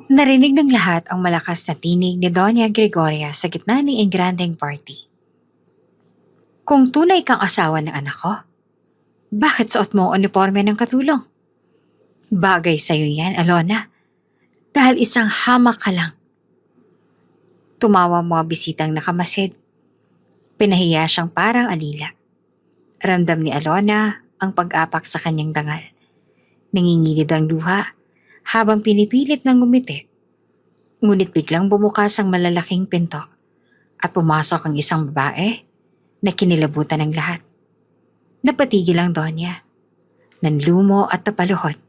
Narinig ng lahat ang malakas na tinig ni Doña Gregoria sa gitna ng engrandeng party. Kung tunay kang asawa ng anak ko, bakit suot mo ang uniforme ng katulong? Bagay sa'yo yan, Alona. Dahil isang hamak ka lang. Tumawa mga bisitang nakamasid. Pinahiya siyang parang alila. Ramdam ni Alona ang pag-apak sa kanyang dangal. Nangingilid ang luha habang pinipilit ng ngumiti. Ngunit biglang bumukas ang malalaking pinto at pumasok ang isang babae na kinilabutan ng lahat. Napatigil ang Donya, nanlumo at napaluhod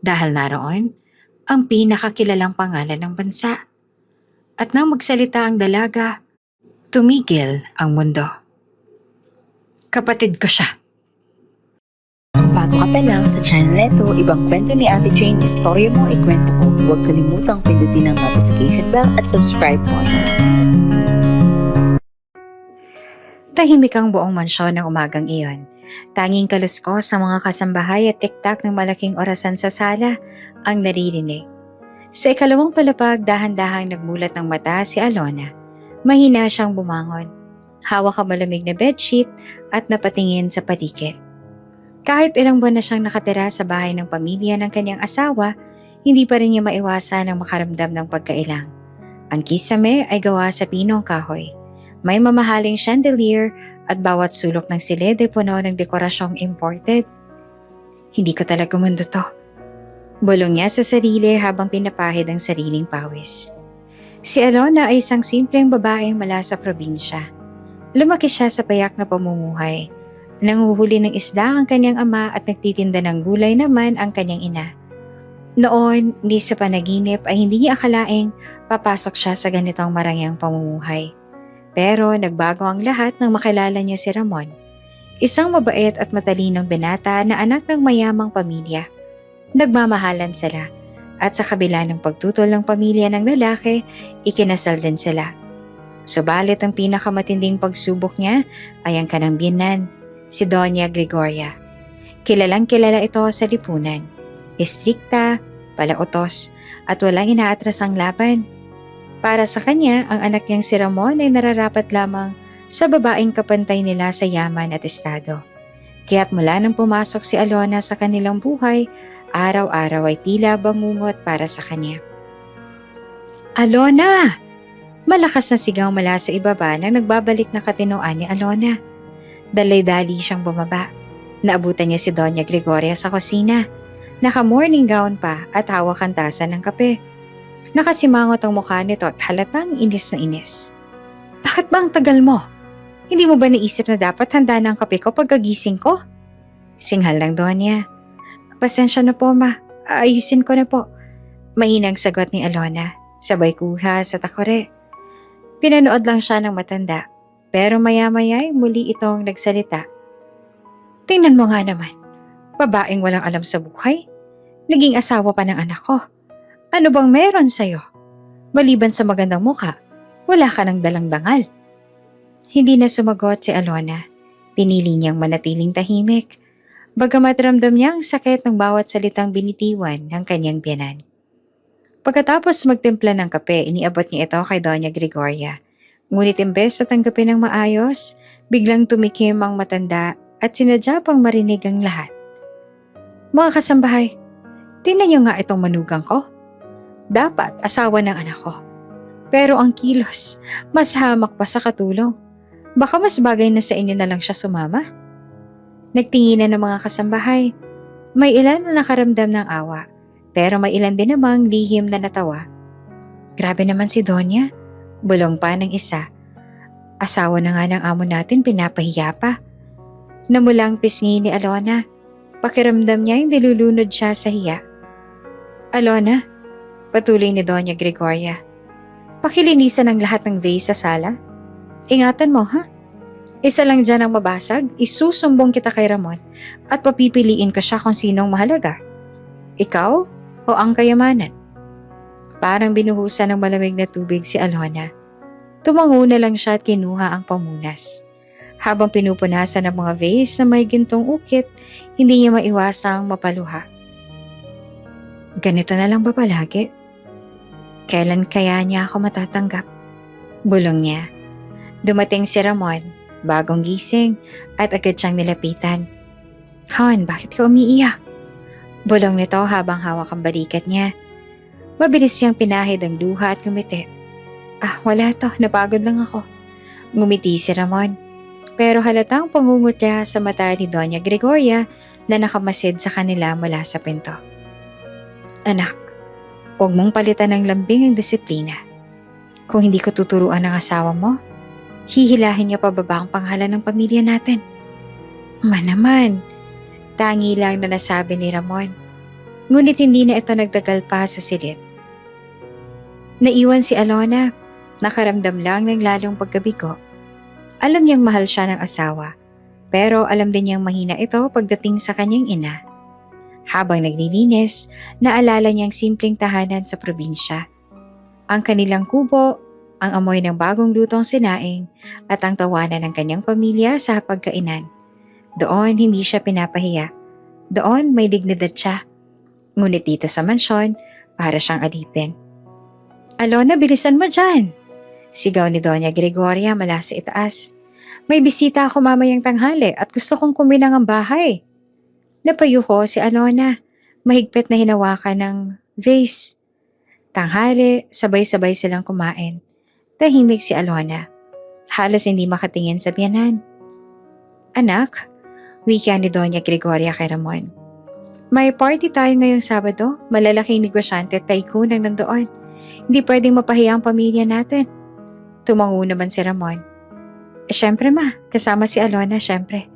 dahil naroon ang pinakakilalang pangalan ng bansa. At nang magsalita ang dalaga, tumigil ang mundo. Kapatid ko siya. Kung bago ka pa lang sa channel neto, ibang kwento ni Ate Jane, istorya mo, ikwento ko. Huwag kalimutang pindutin ang notification bell at subscribe po. Tahimik ang buong mansyon ng umagang iyon. Tanging kaluskos sa mga kasambahay at tiktak ng malaking orasan sa sala ang naririnig. Sa ikalawang palapag, dahan-dahang nagmulat ng mata si Alona. Mahina siyang bumangon. Hawak ang malamig na bedsheet at napatingin sa paligid. Kahit ilang buwan na siyang nakatira sa bahay ng pamilya ng kanyang asawa, hindi pa rin niya maiwasan ang makaramdam ng pagkailang. Ang kisame ay gawa sa pinong kahoy. May mamahaling chandelier at bawat sulok ng silid ay puno ng dekorasyong imported. Hindi ko talaga mundo to. Bulong niya sa sarili habang pinapahid ang sariling pawis. Si Alona ay isang simpleng babaeng mula sa probinsya. Lumaki siya sa payak na pamumuhay. Nanguhuli ng isda ang kanyang ama at nagtitinda ng gulay naman ang kanyang ina. Noon, hindi sa panaginip ay hindi niya akalaing papasok siya sa ganitong marangyang pamumuhay. Pero nagbago ang lahat nang makilala niya si Ramon. Isang mabait at matalinong binata na anak ng mayamang pamilya. Nagmamahalan sila at sa kabila ng pagtutol ng pamilya ng lalaki, ikinasal din sila. Subalit ang pinakamatinding pagsubok niya ay ang kanang biyenan, si Doña Gregoria. Kilalang kilala ito sa lipunan. Istrikta, palautos at walang inaatras ang laban. Para sa kanya, ang anak niyang si Ramon ay nararapat lamang sa babaeng kapantay nila sa yaman at estado. Kaya't mula nang pumasok si Alona sa kanilang buhay, araw-araw ay tila bangungot para sa kanya. Alona! Malakas na sigaw mula sa ibaba nang nagbabalik na katinoan ni Alona. Dalay-dali siyang bumaba. Naabutan niya si Doña Gregoria sa kusina. Naka-morning gown pa at hawak ang tasa ng kape. Nakasimangot ang mukha nito at halatang inis na inis. Bakit ba ang tagal mo? Hindi mo ba naisip na dapat handa na ang kape ko pagkagising ko? Singhal ng Donya. Pasensya na po ma, aayusin ko na po. Mainang sagot ni Alona, sabay kuha sa takore. Pinanood lang siya ng matanda, pero maya-maya'y muli itong nagsalita. Tingnan mo nga naman, babaeng walang alam sa buhay. Naging asawa pa ng anak ko. Ano bang meron sa'yo? Maliban sa magandang mukha, wala ka ng dalang dangal. Hindi na sumagot si Alona. Pinili niyang manatiling tahimik. Bagamat ramdam niya ang sakit ng bawat salitang binitiwan ng kanyang biyanan. Pagkatapos magtimpla ng kape, iniabot niya ito kay Doña Gregoria. Ngunit imbes na tanggapin ng maayos, biglang tumikim ang matanda at sinadya pang marinig ang lahat. Mga kasambahay, tingnan niyo nga itong manugang ko. Dapat asawa ng anak ko. Pero ang kilos, mas hamak pa sa katulong. Baka mas bagay na sa inyo na lang siya sumama. Nagtinginan ng mga kasambahay. May ilan na nakaramdam ng awa, pero may ilan din namang lihim na natawa. Grabe naman si Donya, bulong pa ng isa. Asawa na nga ng amo natin, pinapahiya pa. Namulang pisngi ni Alona. Pakiramdam niya yung nilulunod siya sa hiya. Alona, patuloy ni Doña Gregoria. Pakilinisan ang lahat ng vase sa sala. Ingatan mo ha? Isa lang dyan ang mabasag, isusumbong kita kay Ramon at papipiliin ko siya kung sinong mahalaga. Ikaw o ang kayamanan? Parang binuhusan ng malamig na tubig si Alona. Tumango na lang siya at kinuha ang pamunas. Habang pinupunasan ng mga vase na may gintong ukit, hindi niya maiwasang mapaluha. Ganito na lang ba palagi? Kailan kaya niya ako matatanggap? Bulong niya. Dumating si Ramon, bagong gising at agad siyang nilapitan. Han, bakit ka umiiyak? Bulong nito habang hawak ang balikat niya. Mabilis siyang pinahid ang luha at ngumiti. Ah, wala to, napagod lang ako. Ngumiti si Ramon. Pero halatang pangungutya sa mata ni Doña Gregoria na nakamasid sa kanila mula sa pinto. Anak, huwag mong palitan ng lambing ang disiplina. Kung hindi ko tuturuan ng asawa mo, hihilahin niya pababa ang pangalan ng pamilya natin. Naman, tangi lang na nasabi ni Ramon. Ngunit hindi na ito nagtagal pa sa silid. Naiwan si Alona, nakaramdam lang ng lalong pagkabigo. Alam niyang mahal siya ng asawa, pero alam din niyang mahina ito pagdating sa kanyang ina. Habang naglilinis, naalala niyang simpleng tahanan sa probinsya. Ang kanilang kubo, ang amoy ng bagong lutong sinaing, at ang tawanan ng kanyang pamilya sa pagkainan. Doon hindi siya pinapahiya. Doon may dignidad siya. Ngunit dito sa mansyon, para siyang alipin. Alona, bilisan mo dyan! Sigaw ni Doña Gregoria mula sa itaas. May bisita ako mamayang tanghali at gusto kong kuminang ang bahay. Napayuko si Alona, mahigpit na hinawakan ng vase. Tanghali, sabay-sabay silang kumain. Tahimik si Alona. Halos hindi makatingin sa biyanan. Anak, wika ni Doña Gregoria kay Ramon. May party tayo ngayong Sabado, malalaking negosyante at tycoon ang nandoon. Hindi pwedeng mapahiya ang pamilya natin. Tumango naman si Ramon. Siyempre ma, kasama si Alona siyempre.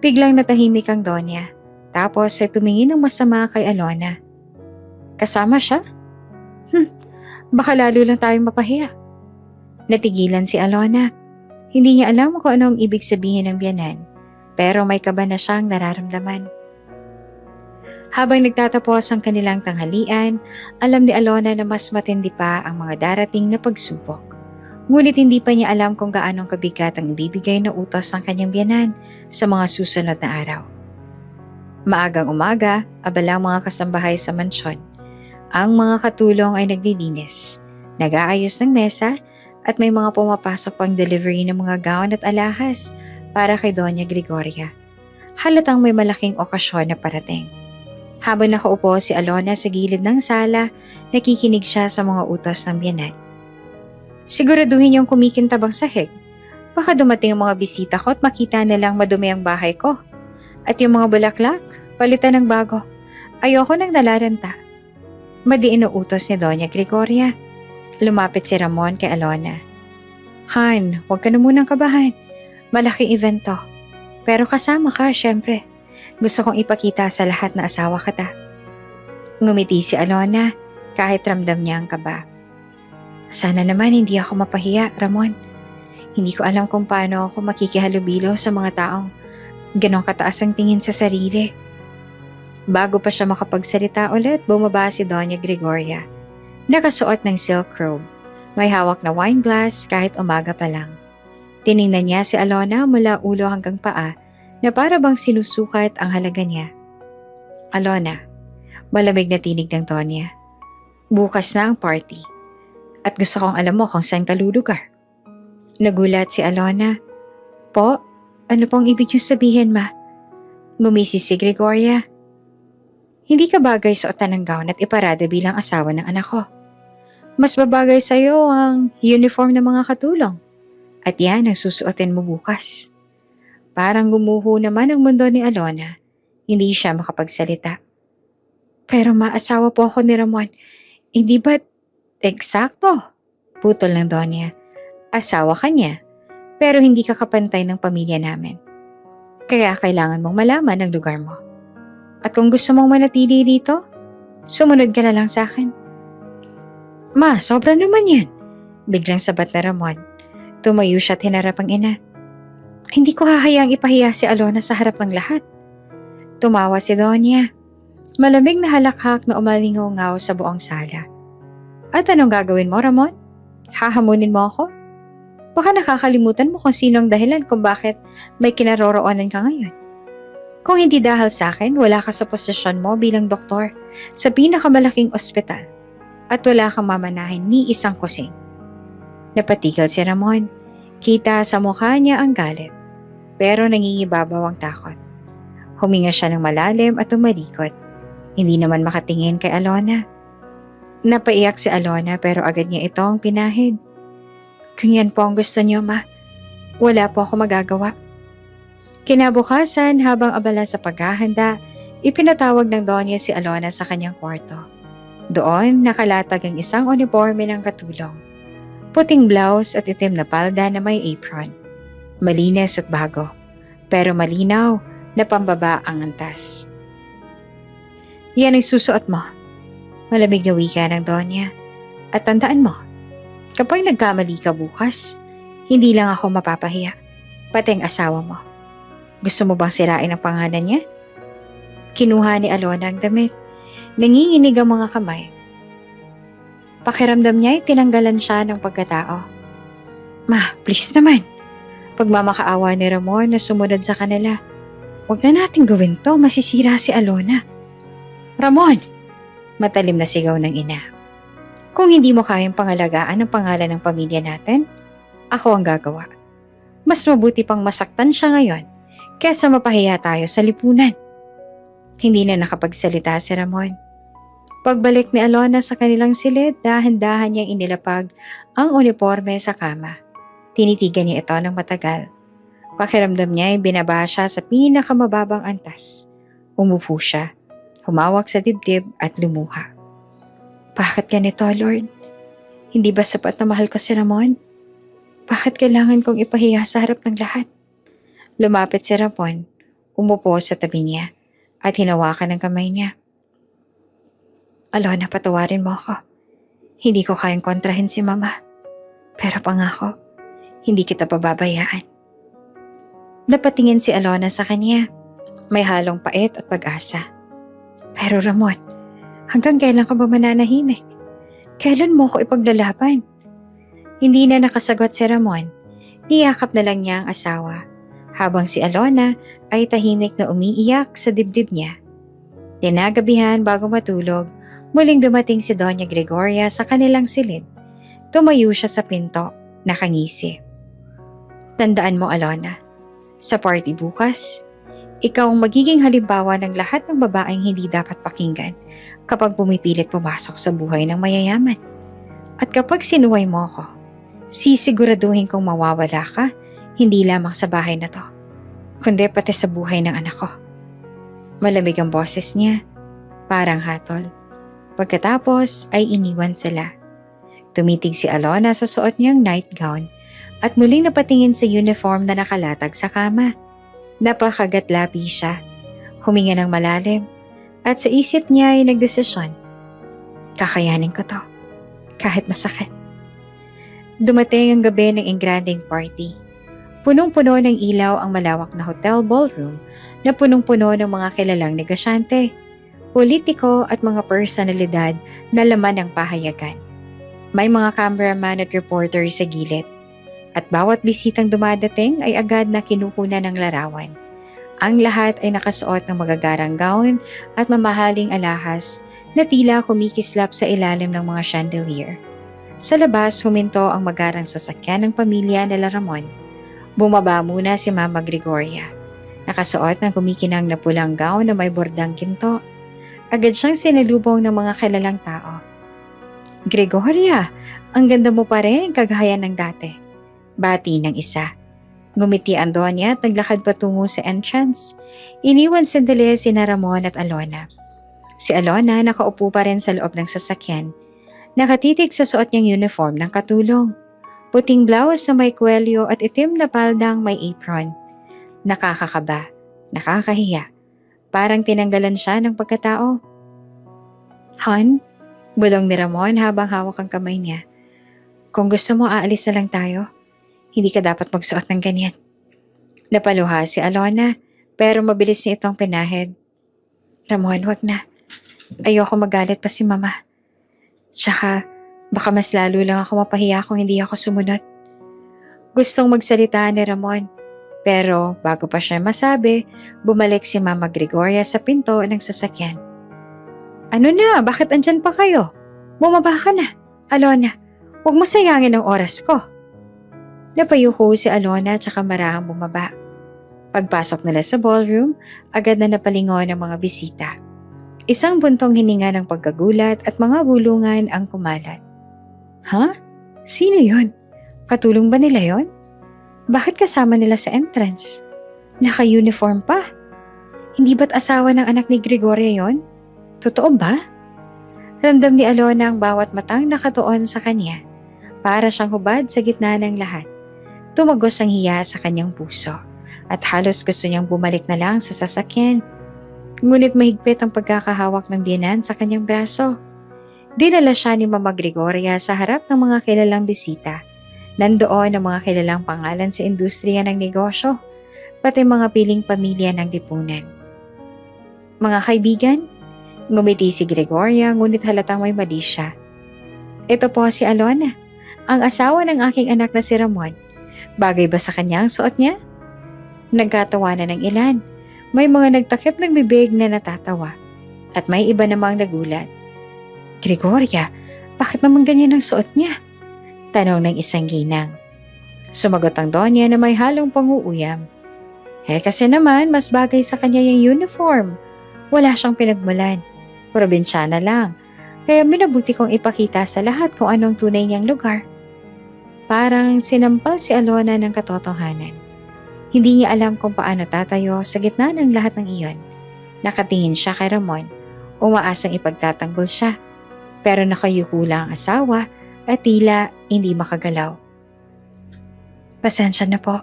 Biglang natahimik ang Donya. Tapos tumingin ng masama kay Alona. Kasama siya? Baka lalo lang tayong mapahiya. Natigilan si Alona. Hindi niya alam kung ano ang ibig sabihin ng biyanan. Pero may kaba na siyang nararamdaman. Habang nagtatapos ang kanilang tanghalian, alam ni Alona na mas matindi pa ang mga darating na pagsubok. Ngunit hindi pa niya alam kung gaanong kabigat ang ibibigay na utos ng kanyang biyanan sa mga susunod na araw. Maagang umaga, abala ang mga kasambahay sa mansyon. Ang mga katulong ay naglilinis, nag-aayos ng mesa at may mga pumapasok pang delivery ng mga gown at alahas para kay Doña Gregoria. Halatang may malaking okasyon na parating. Habang nakaupo si Alona sa gilid ng sala, nakikinig siya sa mga utos ng biyanan. Siguraduhin niyong kumikintabang sahig. Baka dumating ang mga bisita ko at makita nilang madumi ang bahay ko. At yung mga bulaklak, palitan ng bago. Ayoko nang nalaranta. Madiin ang utos ni Doña Gregoria. Lumapit si Ramon kay Alona. Han, huwag ka na munang kabahan. Malaking event to. Pero kasama ka, syempre. Gusto kong ipakita sa lahat na asawa kita. Ngumiti si Alona kahit ramdam niya ang kaba. Sana naman hindi ako mapahiya, Ramon. Hindi ko alam kung paano ako makikihalubilo sa mga taong ganong kataas ang tingin sa sarili. Bago pa siya makapagsalita ulit, bumaba si Doña Gregoria. Nakasuot ng silk robe. May hawak na wine glass kahit umaga pa lang. Tiningnan niya si Alona mula ulo hanggang paa na para bang sinusukat ang halaga niya. Alona, malamig na tinig ng Donya. Bukas na ang party. At gusto kong alam mo kung saan ka lulugar. Nagulat si Alona. Po, ano pong ibig niyo sabihin, ma? Ngumisi si Gregoria. Hindi ka bagay suotan ng gown at iparada bilang asawa ng anak ko. Mas babagay sa'yo ang uniform ng mga katulong. At yan ang susuotin mo bukas. Parang gumuho naman ang mundo ni Alona. Hindi siya makapagsalita. Pero maasawa po ako ni Ramon. Hindi ba't eksakto? Putol ng Donya. Asawa ka niya, pero hindi ka kapantay ng pamilya namin. Kaya kailangan mong malaman ang lugar mo. At kung gusto mong manatili rito, sumunod ka na lang sa akin. Ma, sobra naman yan. Biglang sabat na Ramon. Tumayo siya at hinarap ang ina. Hindi ko hahayaang ipahiya si Alona sa harap ng lahat. Tumawa si Donya. Malamig na halakhak na umalingaw-ngaw sa buong sala. At anong gagawin mo, Ramon? Hahamunin mo ako? Baka nakakalimutan mo kung sino ang dahilan kung bakit may kinaroroonan ka ngayon. Kung hindi dahil sa akin, wala ka sa posisyon mo bilang doktor sa pinakamalaking ospital at wala kang mamanahin ni isang kusing. Napatigil si Ramon. Kita sa mukha niya ang galit, pero nangingibabaw ang takot. Huminga siya ng malalim at tumalikod. Hindi naman makatingin kay Alona. Napaiyak si Alona pero agad niya itong pinahid. Kung yan po ang gusto niyo, ma, wala po ako magagawa. Kinabukasan, habang abala sa paghahanda, ipinatawag ng Donya si Alona sa kanyang kwarto. Doon, nakalatag ang isang uniforme ng katulong. Puting blouse at itim na palda na may apron. Malinis at bago, pero malinaw na pambaba ang antas. Yan ang susuot mo. Malamig na wika ng Donya. At tandaan mo, kapag nagkamali ka bukas, hindi lang ako mapapahiya, pati ang asawa mo. Gusto mo bang sirain ang pangalan niya? Kinuha ni Alona ang damit. Nanginginig ang mga kamay. Pakiramdam niya ay tinanggalan siya ng pagkatao. Ma, please naman. Pagmamakaawa ni Ramon na sumunod sa kanila. Huwag na natin gawin to, masisira si Alona. Ramon! Matalim na sigaw ng ina. Kung hindi mo kayang pangalagaan ang pangalan ng pamilya natin, ako ang gagawa. Mas mabuti pang masaktan siya ngayon kesa mapahiya tayo sa lipunan. Hindi na nakapagsalita si Ramon. Pagbalik ni Alona sa kanilang silid, dahan-dahan niyang inilapag ang uniforme sa kama. Tinitigan niya ito ng matagal. Pakiramdam niya ay binaba siya sa pinakamababang antas. Umupo siya, humawak sa dibdib at lumuha. Bakit ganito, Lord? Hindi ba sapat na mahal ko si Ramon? Bakit kailangan kong ipahiya sa harap ng lahat? Lumapit si Ramon, umupo sa tabi niya at hinawakan ang kamay niya. Alona, patawarin mo ako. Hindi ko kayang kontrahin si Mama. Pero pangako, hindi kita pababayaan. Napatingin si Alona sa kanya. May halong pait at pag-asa. Pero Ramon, hanggang kailan ka ba mananahimik? Kailan mo ko ipaglalaban? Hindi na nakasagot si Ramon. Niyakap na lang niya ang asawa, habang si Alona ay tahimik na umiiyak sa dibdib niya. Tinagabihan bago matulog, muling dumating si Doña Gregoria sa kanilang silid. Tumayo siya sa pinto, nakangisi. Tandaan mo, Alona, sa party bukas, ikaw ang magiging halimbawa ng lahat ng babaeng hindi dapat pakinggan kapag pumipilit pumasok sa buhay ng mayayaman. At kapag sinuway mo ako, sisiguraduhin kong mawawala ka, hindi lamang sa bahay na to, kundi pati sa buhay ng anak ko. Malamig ang boses niya, parang hatol. Pagkatapos ay iniwan sila. Tumitig si Alona sa suot niyang nightgown at muling napatingin sa uniform na nakalatag sa kama. Napakagatlapi siya. Huminga ng malalim at sa isip niya ay nagdesisyon. Kakayanin ko to, kahit masakit. Dumating ang gabi ng engranding party. Punong-puno ng ilaw ang malawak na hotel ballroom na punong-puno ng mga kilalang negosyante, politiko at mga personalidad na laman ng pahayagan. May mga cameraman at reporter sa gilid. At bawat bisitang dumadating ay agad na kinukunan ng larawan. Ang lahat ay nakasuot ng magagarang gown at mamahaling alahas na tila kumikislap sa ilalim ng mga chandelier. Sa labas, huminto ang magarang sasakyan ng pamilya nila Ramon. Bumaba muna si Mama Gregoria. Nakasuot ng kumikinang na pulang gown na may bordang ginto. Agad siyang sinalubong ng mga kilalang tao. Gregoria, ang ganda mo pa rin kagaya ng dati. Bati ng isa. Ngumiti ang Donya at naglakad patungo sa entrance. Iniwan sandali sina Ramon at Alona. Si Alona nakaupo pa rin sa loob ng sasakyan. Nakatitig sa suot niyang uniform ng katulong. Puting blouse na may kwelyo at itim na paldang may apron. Nakakakaba, nakakahiya. Parang tinanggalan siya ng pagkatao. Han, bulong ni Ramon habang hawak ang kamay niya. Kung gusto mo, aalis na lang tayo. Hindi ka dapat magsuot ng ganyan. Napaluha si Alona, pero mabilis niya itong pinahid. Ramon, wag na. Ayoko magalit pa si Mama. Tsaka, baka mas lalo lang ako mapahiya kung hindi ako sumunod. Gustong magsalita ni Ramon, pero bago pa siya masabi, bumalik si Mama Gregoria sa pinto ng sasakyan. Ano na? Bakit andyan pa kayo? Bumaba ka na. Alona, huwag mo sayangin ang oras ko. Napayuko si Alona at saka marahang bumaba. Pagpasok nila sa ballroom, agad na napalingon ang mga bisita. Isang buntong hininga ng pagkagulat at mga bulungan ang kumalat. Ha? Sino yon? Katulong ba nila yon? Bakit kasama nila sa entrance? Naka-uniform pa. Hindi ba't asawa ng anak ni Gregoria yon? Totoo ba? Ramdam ni Alona ang bawat matang nakatuon sa kanya. Para siyang hubad sa gitna ng lahat. Tumagos ang hiya sa kanyang puso at halos gusto niyang bumalik na lang sa sasakyan. Ngunit mahigpit ang pagkakahawak ng biyenan sa kanyang braso. Dinala siya ni Mama Gregoria sa harap ng mga kilalang bisita. Nandoon ang mga kilalang pangalan sa industriya ng negosyo, pati mga piling pamilya ng lipunan. Mga kaibigan, ngumiti si Gregoria ngunit halatang may mali siya. Ito po si Alona, ang asawa ng aking anak na si Ramon. Bagay ba sa kanya ang suot niya? Nagkatawanan ng ilan. May mga nagtakip ng bibig na natatawa. At may iba namang nagulat. Gregoria, bakit naman ganyan ang suot niya? Tanong ng isang ginang. Sumagot ang Donya na may halong panguuyam. Kasi naman, mas bagay sa kanya yung uniform. Wala siyang pinagmulan. Probinsyana lang. Kaya minabuti kong ipakita sa lahat kung anong tunay niyang lugar. Parang sinampal si Alona ng katotohanan. Hindi niya alam kung paano tatayo sa gitna ng lahat ng iyon. Nakatingin siya kay Ramon, umaasang ipagtatanggol siya. Pero nakayuko lang ang asawa at tila hindi makagalaw. Pasensya na po.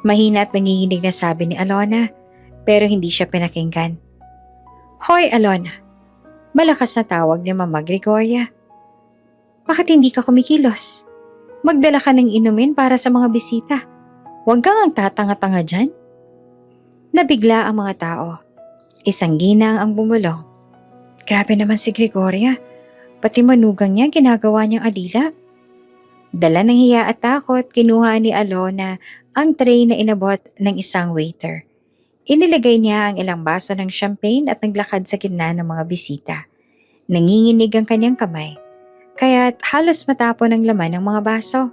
Mahina at nanginginig na sabi ni Alona, pero hindi siya pinakinggan. Hoy Alona, malakas na tawag ni Mama Gregoria. Bakit hindi ka kumikilos? Magdala ka ng inumin para sa mga bisita. Huwag kang ang tatanga-tanga dyan. Nabigla ang mga tao. Isang ginang ang bumulong. Grabe naman si Gregoria. Pati manugang niya ginagawa niyang alila. Dala ng hiya at takot, kinuha ni Alona ang tray na inabot ng isang waiter. Inilagay niya ang ilang baso ng champagne at naglakad sa gitna ng mga bisita. Nanginginig ang kanyang kamay. Kaya't halos matapon ang laman ng mga baso.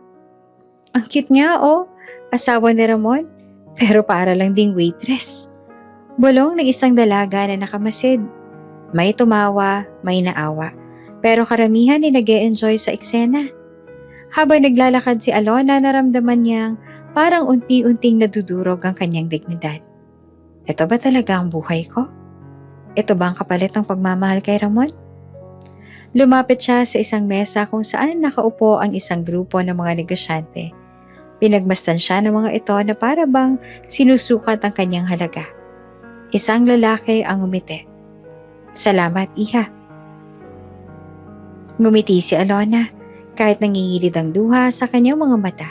Ang cute niya, oh. Asawa ni Ramon, pero para lang ding waitress. Bulong ng isang dalaga na nakamasid. May tumawa, may naawa, pero karamihan ay nag-e-enjoy sa eksena. Habang naglalakad si Alona, naramdaman niyang parang unti-unting nadudurog ang kanyang dignidad. Ito ba talaga ang buhay ko? Ito ba ang kapalit ng pagmamahal kay Ramon? Lumapit siya sa isang mesa kung saan nakaupo ang isang grupo ng mga negosyante. Pinagmasdan siya ng mga ito na para bang sinusukat ang kanyang halaga. Isang lalaki ang ngumiti. Salamat, iha. Ngumiti si Alona kahit nangingilid ang luha sa kanyang mga mata.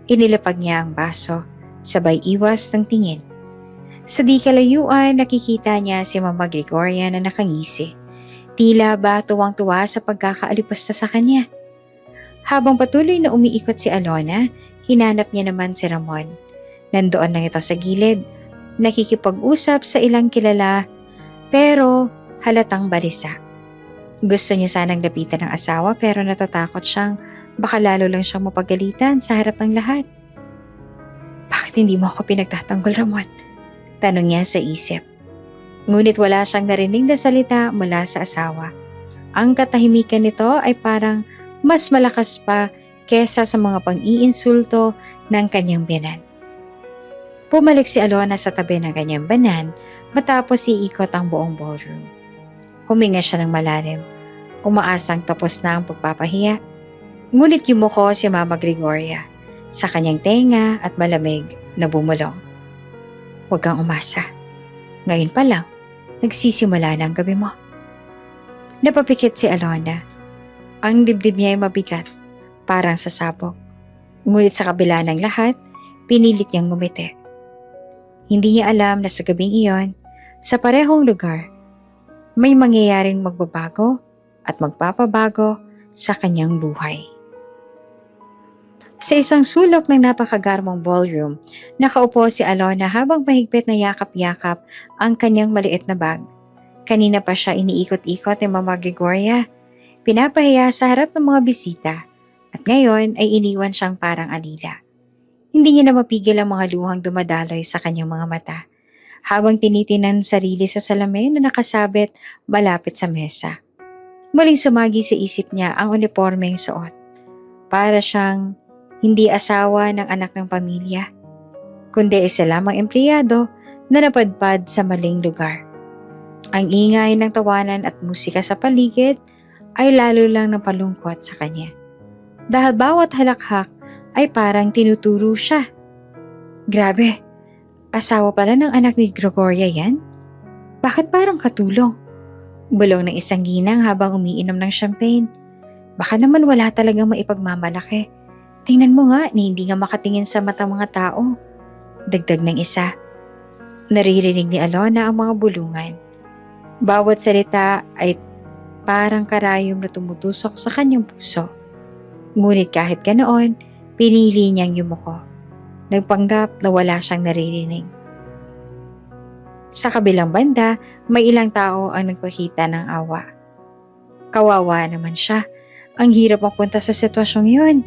Inilapag niya ang baso, sabay iwas ng tingin. Sa di kalayuan, nakikita niya si Mama Gregoria na nakangisi. Tila ba tuwang-tuwa sa pagkakaalipasta sa kanya. Habang patuloy na umiikot si Alona, hinanap niya naman si Ramon. Nandoon lang ito sa gilid, nakikipag-usap sa ilang kilala, pero halatang balisa. Gusto niya sanang lapitan ng asawa pero natatakot siyang baka lalo lang siyang mapagalitan sa harap ng lahat. Bakit hindi mo ako pinagtatanggol, Ramon? Tanong niya sa isip. Ngunit wala siyang narinig na salita mula sa asawa. Ang katahimikan nito ay parang mas malakas pa kesa sa mga pang-iinsulto ng kanyang biyanan. Pumalik si Alona sa tabi ng kanyang banan matapos iikot ang buong ballroom. Huminga siya ng malalim, umaasang tapos na ang pagpapahiya. Ngunit yumuko si Mama Gregoria sa kanyang tenga at malamig na bumulong. Huwag kang umasa. Ngayon pa lang, nagsisimula na ang gabi mo. Napapikit si Alona. Ang dibdib niya ay mabigat, parang sasabog. Ngunit sa kabila ng lahat, pinilit niyang ngumiti. Hindi niya alam na sa gabing iyon, sa parehong lugar, may mangyayaring magbabago at magpapabago sa kanyang buhay. Sa isang sulok ng napakagarmong ballroom, nakaupo si Alona habang mahigpit na yakap-yakap ang kanyang maliit na bag. Kanina pa siya iniikot-ikot ni Mama Gregoria. Pinapahiya sa harap ng mga bisita at ngayon ay iniwan siyang parang alila. Hindi niya na mapigil ang mga luhang dumadaloy sa kanyang mga mata habang tinitinan sarili sa salamin na nakasabit malapit sa mesa. Muling sumagi sa isip niya ang unipormeng suot. Para siyang hindi asawa ng anak ng pamilya, kundi isa lamang empleyado na napadpad sa maling lugar. Ang ingay ng tawanan at musika sa paligid ay lalo lang napalungkot sa kanya. Dahil bawat halakhak ay parang tinuturo siya. Grabe, asawa pala ng anak ni Gregoria yan? Bakit parang katulong? Bulong ng isang ginang habang umiinom ng champagne. Baka naman wala talagang maipagmamalaki. Tingnan mo nga, ni hindi nga makatingin sa mata mga tao. Dagdag ng isa. Naririnig ni Alona ang mga bulungan. Bawat salita ay parang karayom na tumutusok sa kanyang puso. Ngunit kahit ganoon, pinili niyang yumuko. Nagpanggap na wala siyang naririnig. Sa kabilang banda, may ilang tao ang nagpakita ng awa. Kawawa naman siya. Ang hirap mapunta sa sitwasyong yun,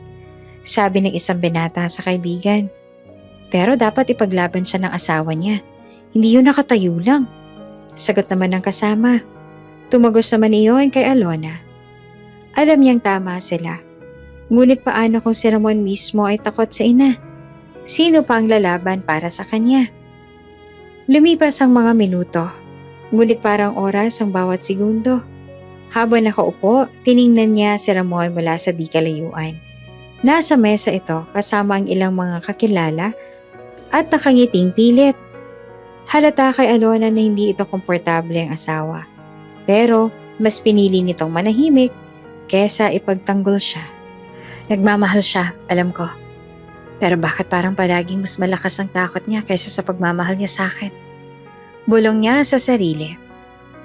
sabi ng isang binata sa kaibigan. Pero dapat ipaglaban siya ng asawa niya. Hindi yun nakatayo lang. Sagot naman ng kasama. Tumagos naman iyon kay Alona. Alam niyang tama sila. Ngunit paano kung si Ramon mismo ay takot sa ina? Sino pa ang lalaban para sa kanya? Lumipas ang mga minuto, ngunit parang oras ang bawat segundo. Habang nakaupo, tiningnan niya si Ramon mula sa di kalayuan. Nasa mesa ito kasama ang ilang mga kakilala at nakangiting pilit. Halata kay Alona na hindi ito komportable ang asawa. Pero mas pinili nitong manahimik kesa ipagtanggol siya. Nagmamahal siya, alam ko. Pero bakit parang palaging mas malakas ang takot niya kaysa sa pagmamahal niya sa akin? Bulong niya sa sarili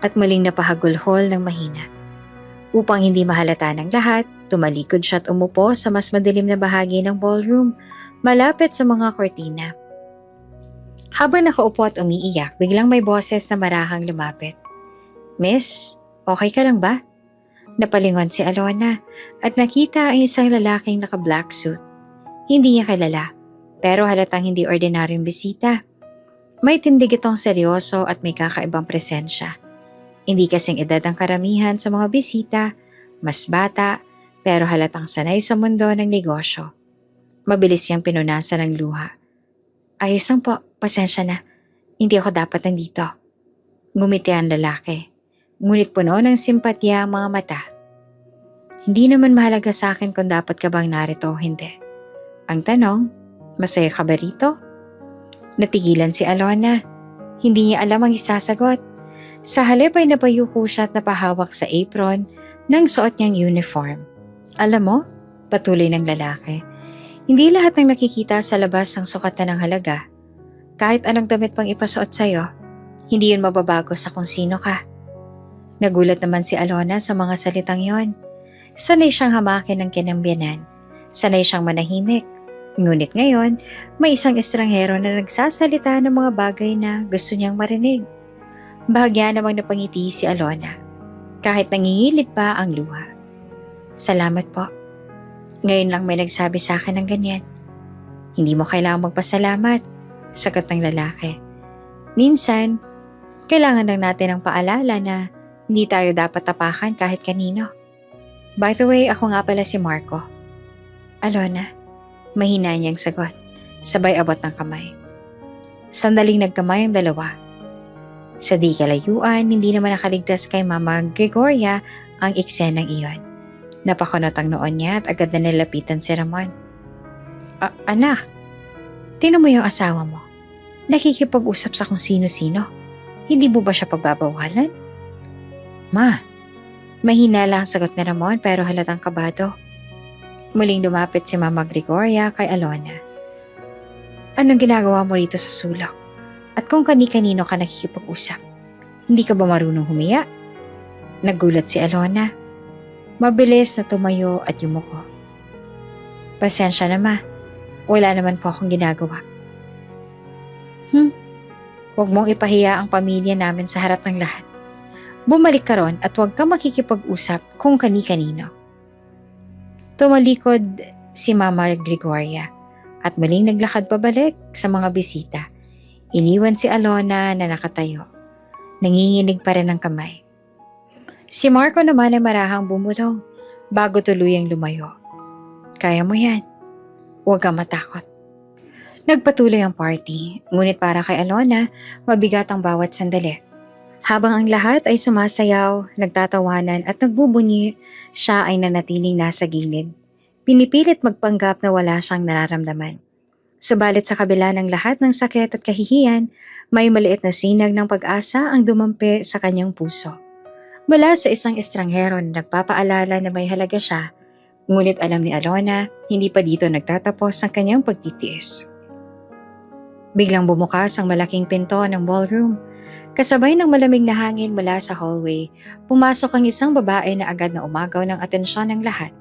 at muling napahagulhol ng mahina. Upang hindi mahalata ng lahat, tumalikod siya at umupo sa mas madilim na bahagi ng ballroom, malapit sa mga kortina. Habang nakaupo at umiiyak, biglang may boses na marahang lumapit. Miss, okay ka lang ba? Napalingon si Alona at nakita ang isang lalaking naka-black suit. Hindi niya kilala, pero halatang hindi ordinaryong bisita. May tindig itong seryoso at may kakaibang presensya. Hindi kasing edad ang karamihan sa mga bisita, mas bata, pero halatang sanay sa mundo ng negosyo. Mabilis siyang pinunasan ng luha. Ayos lang po, pasensya na. Hindi ako dapat nandito. Ngumiti ang lalaki. Ngunit puno ng simpatya ang mga mata. Hindi naman mahalaga sa akin kung dapat ka bang narito o hindi. Ang tanong, masaya ka ba rito? Natigilan si Alona. Hindi niya alam ang isasagot. Sa halip ay napayuko siya at napahawak sa apron ng suot niyang uniform. Alam mo, patuloy ng lalaki, hindi lahat ng nakikita sa labas ang sukatan ng halaga. Kahit anong damit pang ipasuot sa'yo, hindi yun mababago sa kung sino ka. Nagulat naman si Alona sa mga salitang yon. Sanay siyang hamakin ng kinambyanan. Sanay siyang manahimik. Ngunit ngayon, may isang estranghero na nagsasalita ng mga bagay na gusto niyang marinig. Bahagya namang napangiti si Alona, kahit nangingilit pa ang luha. Salamat po. Ngayon lang may nagsabi sa akin ng ganyan. Hindi mo kailangang magpasalamat, sagot ng lalaki. Minsan, kailangan lang natin ng paalala na hindi tayo dapat tapakan kahit kanino. By the way, ako nga pala si Marco. Alona, mahina niyang sagot, sabay abot ng kamay. Sandaling nagkamay ang dalawa. Sa di kalayuan, hindi naman nakaligtas kay Mama Gregoria ang eksenang iyon. Napakunot ang noon niya at agad na nilapitan si Ramon. Anak, tingnan mo yung asawa mo. Nakikipag-usap sa kung sino-sino. Hindi mo ba siya pagbabawalan? Ma, mahina lang ang sagot ni Ramon pero halatang kabado. Muling lumapit si Mama Gregoria kay Alona. Anong ginagawa mo rito sa sulok? At kung kani-kanino ka nakikipag-usap, hindi ka ba marunong humiya? Nagulat si Alona. Mabilis na tumayo at yumuko. Pasensya na ma, wala naman po akong ginagawa. Huwag mong ipahiya ang pamilya namin sa harap ng lahat. Bumalik ka ron at huwag ka makikipag-usap kung kani-kanino. Tumalikod si Mama Gregoria at muling naglakad pabalik sa mga bisita. Iniwan si Alona na nakatayo. Nanginginig pa rin ang kamay. Si Marco naman ay marahang bumulong bago tuluyang lumayo. Kaya mo yan. Huwag kang matakot. Nagpatuloy ang party, ngunit para kay Alona, mabigat ang bawat sandali. Habang ang lahat ay sumasayaw, nagtatawanan at nagbubunyi, siya ay nanatiling nasa gilid. Pinipilit magpanggap na wala siyang nararamdaman. Subalit sa kabila ng lahat ng sakit at kahihiyan, may maliit na sinag ng pag-asa ang dumampi sa kanyang puso. Mula sa isang estranghero na nagpapaalala na may halaga siya, ngunit alam ni Alona, hindi pa dito nagtatapos ang kanyang pagtitiis. Biglang bumukas ang malaking pinto ng ballroom. Kasabay ng malamig na hangin mula sa hallway, pumasok ang isang babae na agad na umagaw ng atensyon ng lahat.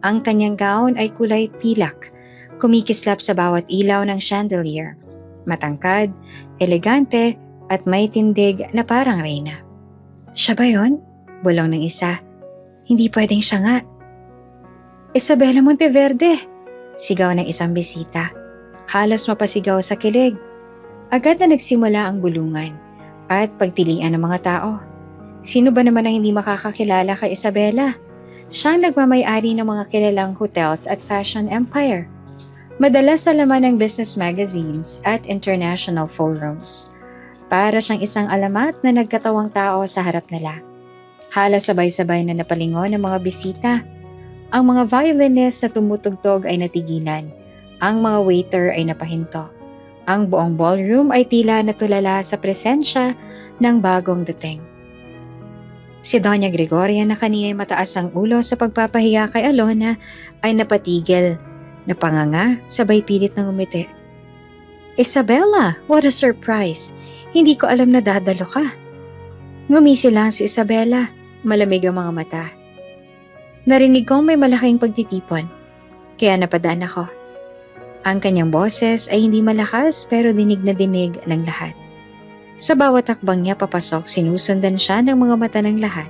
Ang kanyang gown ay kulay pilak, kumikislap sa bawat ilaw ng chandelier. Matangkad, elegante, at may tindig na parang reyna. Siya ba yun? Bulong ng isa. Hindi pwedeng siya nga. Isabela Monteverde! Sigaw ng isang bisita. Halos mapasigaw sa kilig. Agad na nagsimula ang bulungan at pagtilian ng mga tao. Sino ba naman ang hindi makakakilala kay Isabela? Siya ang nagmamay-ari ng mga kilalang hotels at fashion empire. Madalas sa laman ng business magazines at international forums. Para siyang isang alamat na nagkatawang tao sa harap nila. Halos sabay-sabay na napalingon ng mga bisita. Ang mga violinist na tumutugtog ay natigilan. Ang mga waiter ay napahinto. Ang buong ballroom ay tila natulala sa presensya ng bagong dating. Si Doña Gregoria na kanina mataas ang ulo sa pagpapahiya kay Alona ay napatigil, napanganga, sabay pilit ng umiti. Isabela, what a surprise! Hindi ko alam na dadalo ka. Ngumisi lang si Isabela, malamig ang mga mata. Narinig kong may malaking pagtitipon, kaya napadaan ako. Ang kanyang boses ay hindi malakas pero dinig na dinig ng lahat. Sa bawat takbang niya papasok, sinusundan siya ng mga mata ng lahat.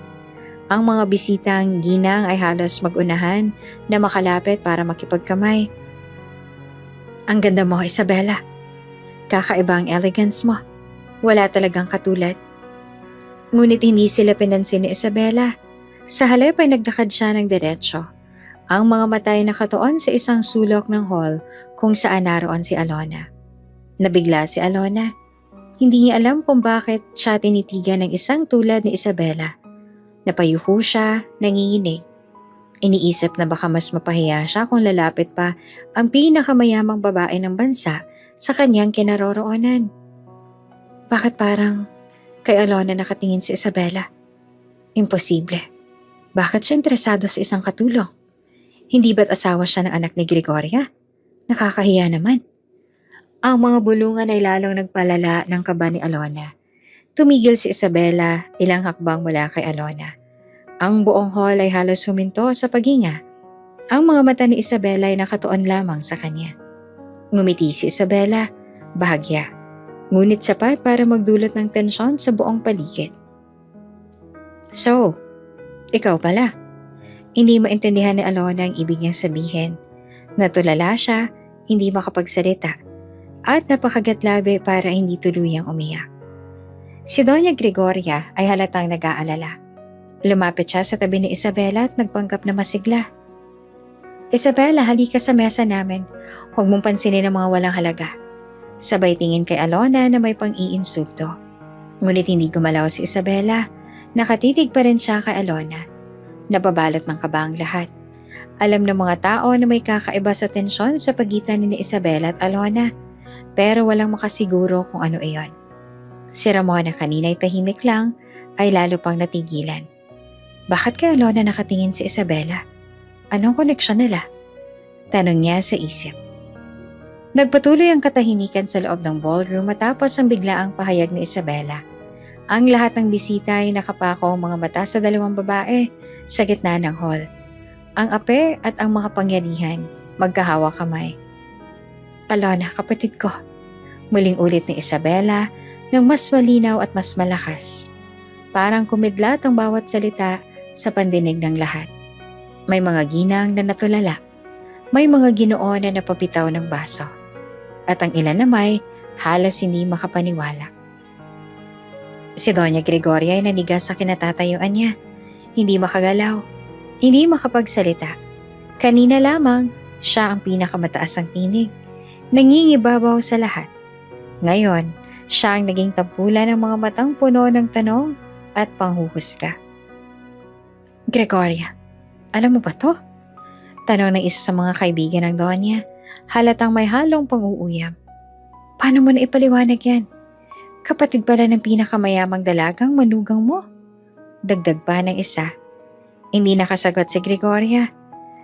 Ang mga bisitang ginang ay halos magunahan na makalapit para makipagkamay. Ang ganda mo, Isabela. Kakaiba ang elegance mo. Wala talagang katulad. Ngunit hindi sila pinansin ni Isabela. Sa halip ay naglakad siya ng diretsyo. Ang mga mata ay nakatuon sa isang sulok ng hall kung saan naroon si Alona. Nabigla si Alona. Hindi niya alam kung bakit siya tinitigan ng isang tulad ni Isabela. Napayuko siya, nanginginig. Iniisip na baka mas mapahiya siya kung lalapit pa ang pinakamayamang babae ng bansa sa kanyang kinaroroonan. Bakit parang kay Alona nakatingin si Isabela? Imposible. Bakit siya interesado sa isang katulong? Hindi ba't asawa siya ng anak ni Gregoria? Nakakahiya naman. Ang mga bulungan ay lalong nagpalala ng kaba ni Alona. Tumigil si Isabela ilang hakbang mula kay Alona. Ang buong hall ay halos huminto sa paghinga. Ang mga mata ni Isabela ay nakatuon lamang sa kanya. Ngumiti si Isabela, bahagya, ngunit sapat para magdulot ng tensyon sa buong paligid. So, ikaw pala. Hindi maintindihan ni Alona ang ibig niyang sabihin. Natulala siya, hindi makapagsalita, at napakagatlabi para hindi tuluyang umiyak. Si Doña Gregoria ay halatang nag-aalala. Lumapit siya sa tabi ni Isabela at nagpanggap na masigla. Isabela, halika sa mesa namin. Huwag mong pansinin ang mga walang halaga. Sabay tingin kay Alona na may pang-iinsulto. Ngunit hindi gumalaw si Isabela. Nakatitig pa rin siya kay Alona. Nababalot ng kaba ang lahat. Alam ng mga tao na may kakaiba sa tensyon sa pagitan ni Isabela at Alona. Pero walang makasiguro kung ano iyon. Si Ramona kanina ay tahimik lang ay lalo pang natigilan. Bakit kay Alona nakatingin si Isabela? Anong koneksyon nila? Tanong niya sa isip. Nagpatuloy ang katahimikan sa loob ng ballroom matapos ang biglaang pahayag ni Isabela. Ang lahat ng bisita ay nakapako ang mga mata sa dalawang babae sa gitna ng hall. Ang ape at ang mga pangyarihan magkahawa kamay. Alona, kapatid ko. Muling ulit ni Isabela nang mas malinaw at mas malakas. Parang kumidlat ang bawat salita sa pandinig ng lahat. May mga ginang na natulala. May mga ginoo na napapitaw ng baso. At ang ilan na may halos hindi makapaniwala. Si Doña Gregoria ay nanigas sa kinatatayuan niya. Hindi makagalaw. Hindi makapagsalita. Kanina lamang, siya ang pinakamataas ang tinig. Nangingibabaw sa lahat. Ngayon, siya ang naging tampulan ng mga matang puno ng tanong at panghuhusga. Gregoria, alam mo ba to? Tanong ng isa sa mga kaibigan ng Donya, halatang may halong pang-uuyam. Paano mo na ipaliwanag yan? Kapatid pala ng pinakamayamang dalagang manugang mo. Dagdag pa ng isa. Hindi nakasagot si Gregoria.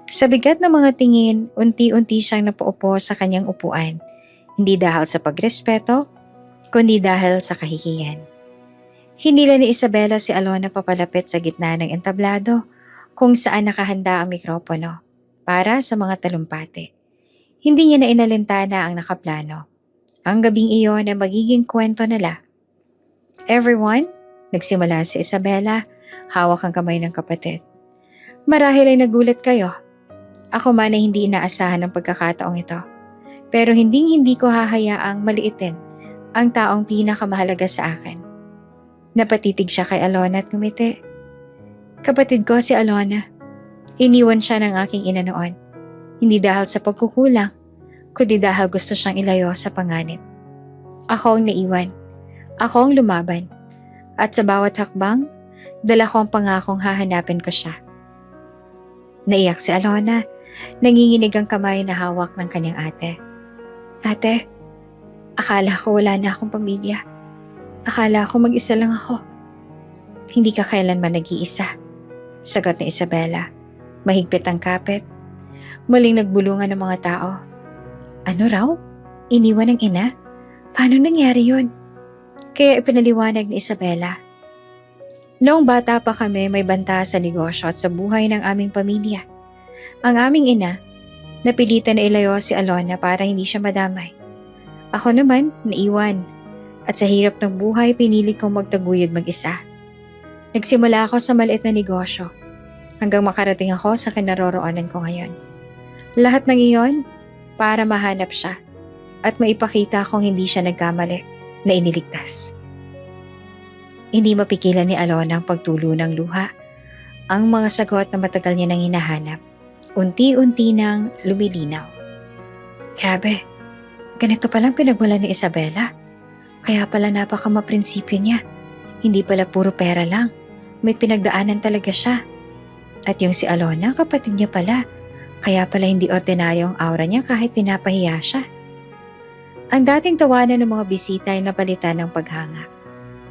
Sa bigat ng mga tingin, unti-unti siyang napaupo sa kanyang upuan. Hindi dahil sa pagrespeto, kundi dahil sa kahihiyan. Hinila ni Isabela si Alona papalapit sa gitna ng entablado kung saan nakahanda ang mikropono para sa mga talumpati. Hindi niya na inalintana ang nakaplano. Ang gabing iyon ay magiging kwento nila. Everyone, nagsimula si Isabela, hawak ang kamay ng kapatid. Marahil ay nagulat kayo. Ako man ay hindi inaasahan ng pagkakataong ito. Pero hindi ko hahayaang maliitin ang taong pinakamahalaga sa akin. Napatitig siya kay Alona at ngumiti. Kapatid ko si Alona. Iniwan siya ng aking ina noon. Hindi dahil sa pagkukulang, kundi dahil gusto siyang ilayo sa panganib. Ako ang naiwan. Ako ang lumaban. At sa bawat hakbang, dala ko ang pangakong hahanapin ko siya. Naiyak si Alona. Nanginginig ang kamay na hawak ng kanyang ate. Ate, akala ko wala na akong pamilya. Akala ko mag-isa lang ako. Hindi ka kailanman nag-iisa. Sagot ni Isabela. Mahigpit ang kapit. Muling nagbulungan ng mga tao. Ano raw? Iniwan ng ina? Paano nangyari yun? Kaya ipinaliwanag ni Isabela. Noong bata pa kami may banta sa negosyo at sa buhay ng aming pamilya. Ang aming ina, napilitan na ilayo si Alona para hindi siya madamay. Ako naman, naiwan. At sa hirap ng buhay, pinili kong magtaguyod mag-isa. Nagsimula ako sa maliit na negosyo hanggang makarating ako sa kinaroroonan ko ngayon. Lahat ng iyon para mahanap siya at maipakita kong hindi siya nagkamali na iniligtas. Hindi mapigilan ni Alona ang pagtulo ng luha. Ang mga sagot na matagal niya nang hinahanap, unti-unti nang lumilinaw. Grabe, ganito palang pinagmulan ni Isabela. Kaya pala napaka-maprinsipyo niya. Hindi pala puro pera lang. May pinagdaanan talaga siya. At yung si Alona, kapatid niya pala. Kaya pala hindi ordinaryo ang aura niya kahit pinapahiya siya. Ang dating tawanan ng mga bisita ay napalitan ng paghanga.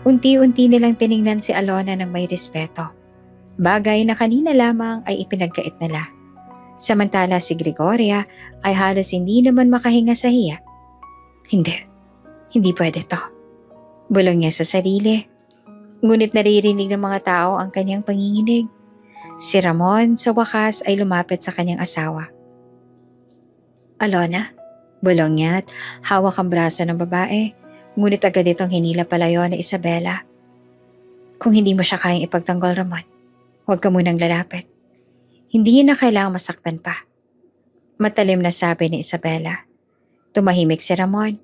Unti-unti nilang tiningnan si Alona ng may respeto. Bagay na kanina lamang ay ipinagkait nila. Samantala si Gregoria ay halos hindi naman makahinga sa hiya. Hindi pwede to. Bulong niya sa sarili. Ngunit naririnig ng mga tao ang kanyang panginginig. Si Ramon sa wakas ay lumapit sa kanyang asawa. Alona, bulong niya at hawak ang braso ng babae. Ngunit agad itong hinila palayo ni Isabela. Kung hindi mo siya kayang ipagtanggol, Ramon, huwag ka munang lalapit. Hindi niya na kailangang masaktan pa. Matalim na sabi ni Isabela. Tumahimik si Ramon.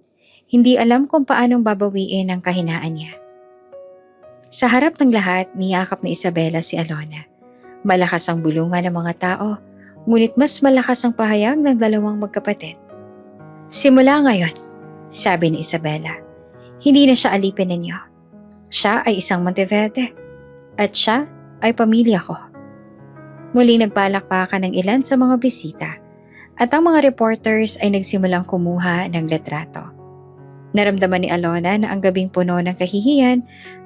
Hindi alam kung paanong babawiin ang kahinaan niya. Sa harap ng lahat, niyakap ni Isabela si Alona. Malakas ang bulungan ng mga tao, ngunit mas malakas ang pahayag ng dalawang magkapatid. Simula ngayon, sabi ni Isabela, hindi na siya alipin ninyo. Siya ay isang Monteverde, at siya ay pamilya ko. Muling nagpalakpakan ng ilan sa mga bisita, at ang mga reporters ay nagsimulang kumuha ng litrato. Naramdaman ni Alona na ang gabing puno ng kahihiyan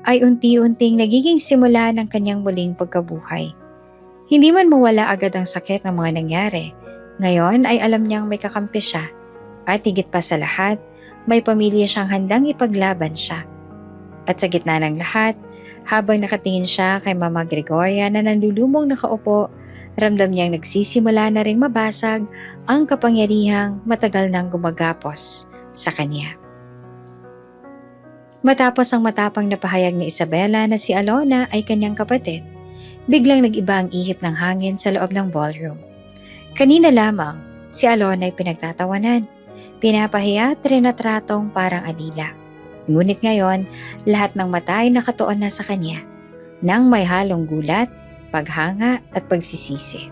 ay unti-unting nagiging simula ng kanyang muling pagkabuhay. Hindi man mawala agad ang sakit ng mga nangyari, ngayon ay alam niyang may kakampi siya at higit pa sa lahat, may pamilya siyang handang ipaglaban siya. At sa gitna ng lahat, habang nakatingin siya kay Mama Gregoria na nandulumong nakaupo, ramdam niyang nagsisimula na ring mabasag ang kapangyarihang matagal nang gumagapos sa kanya. Matapos ang matapang na pahayag ni Isabela na si Alona ay kanyang kapatid, biglang nag-iba ang ihip ng hangin sa loob ng ballroom. Kanina lamang, si Alona ay pinagtatawanan, pinapahiya at trinatratong parang adila. Ngunit ngayon, lahat ng mata ay nakatuon na sa kanya, nang may halong gulat, paghanga at pagsisisi.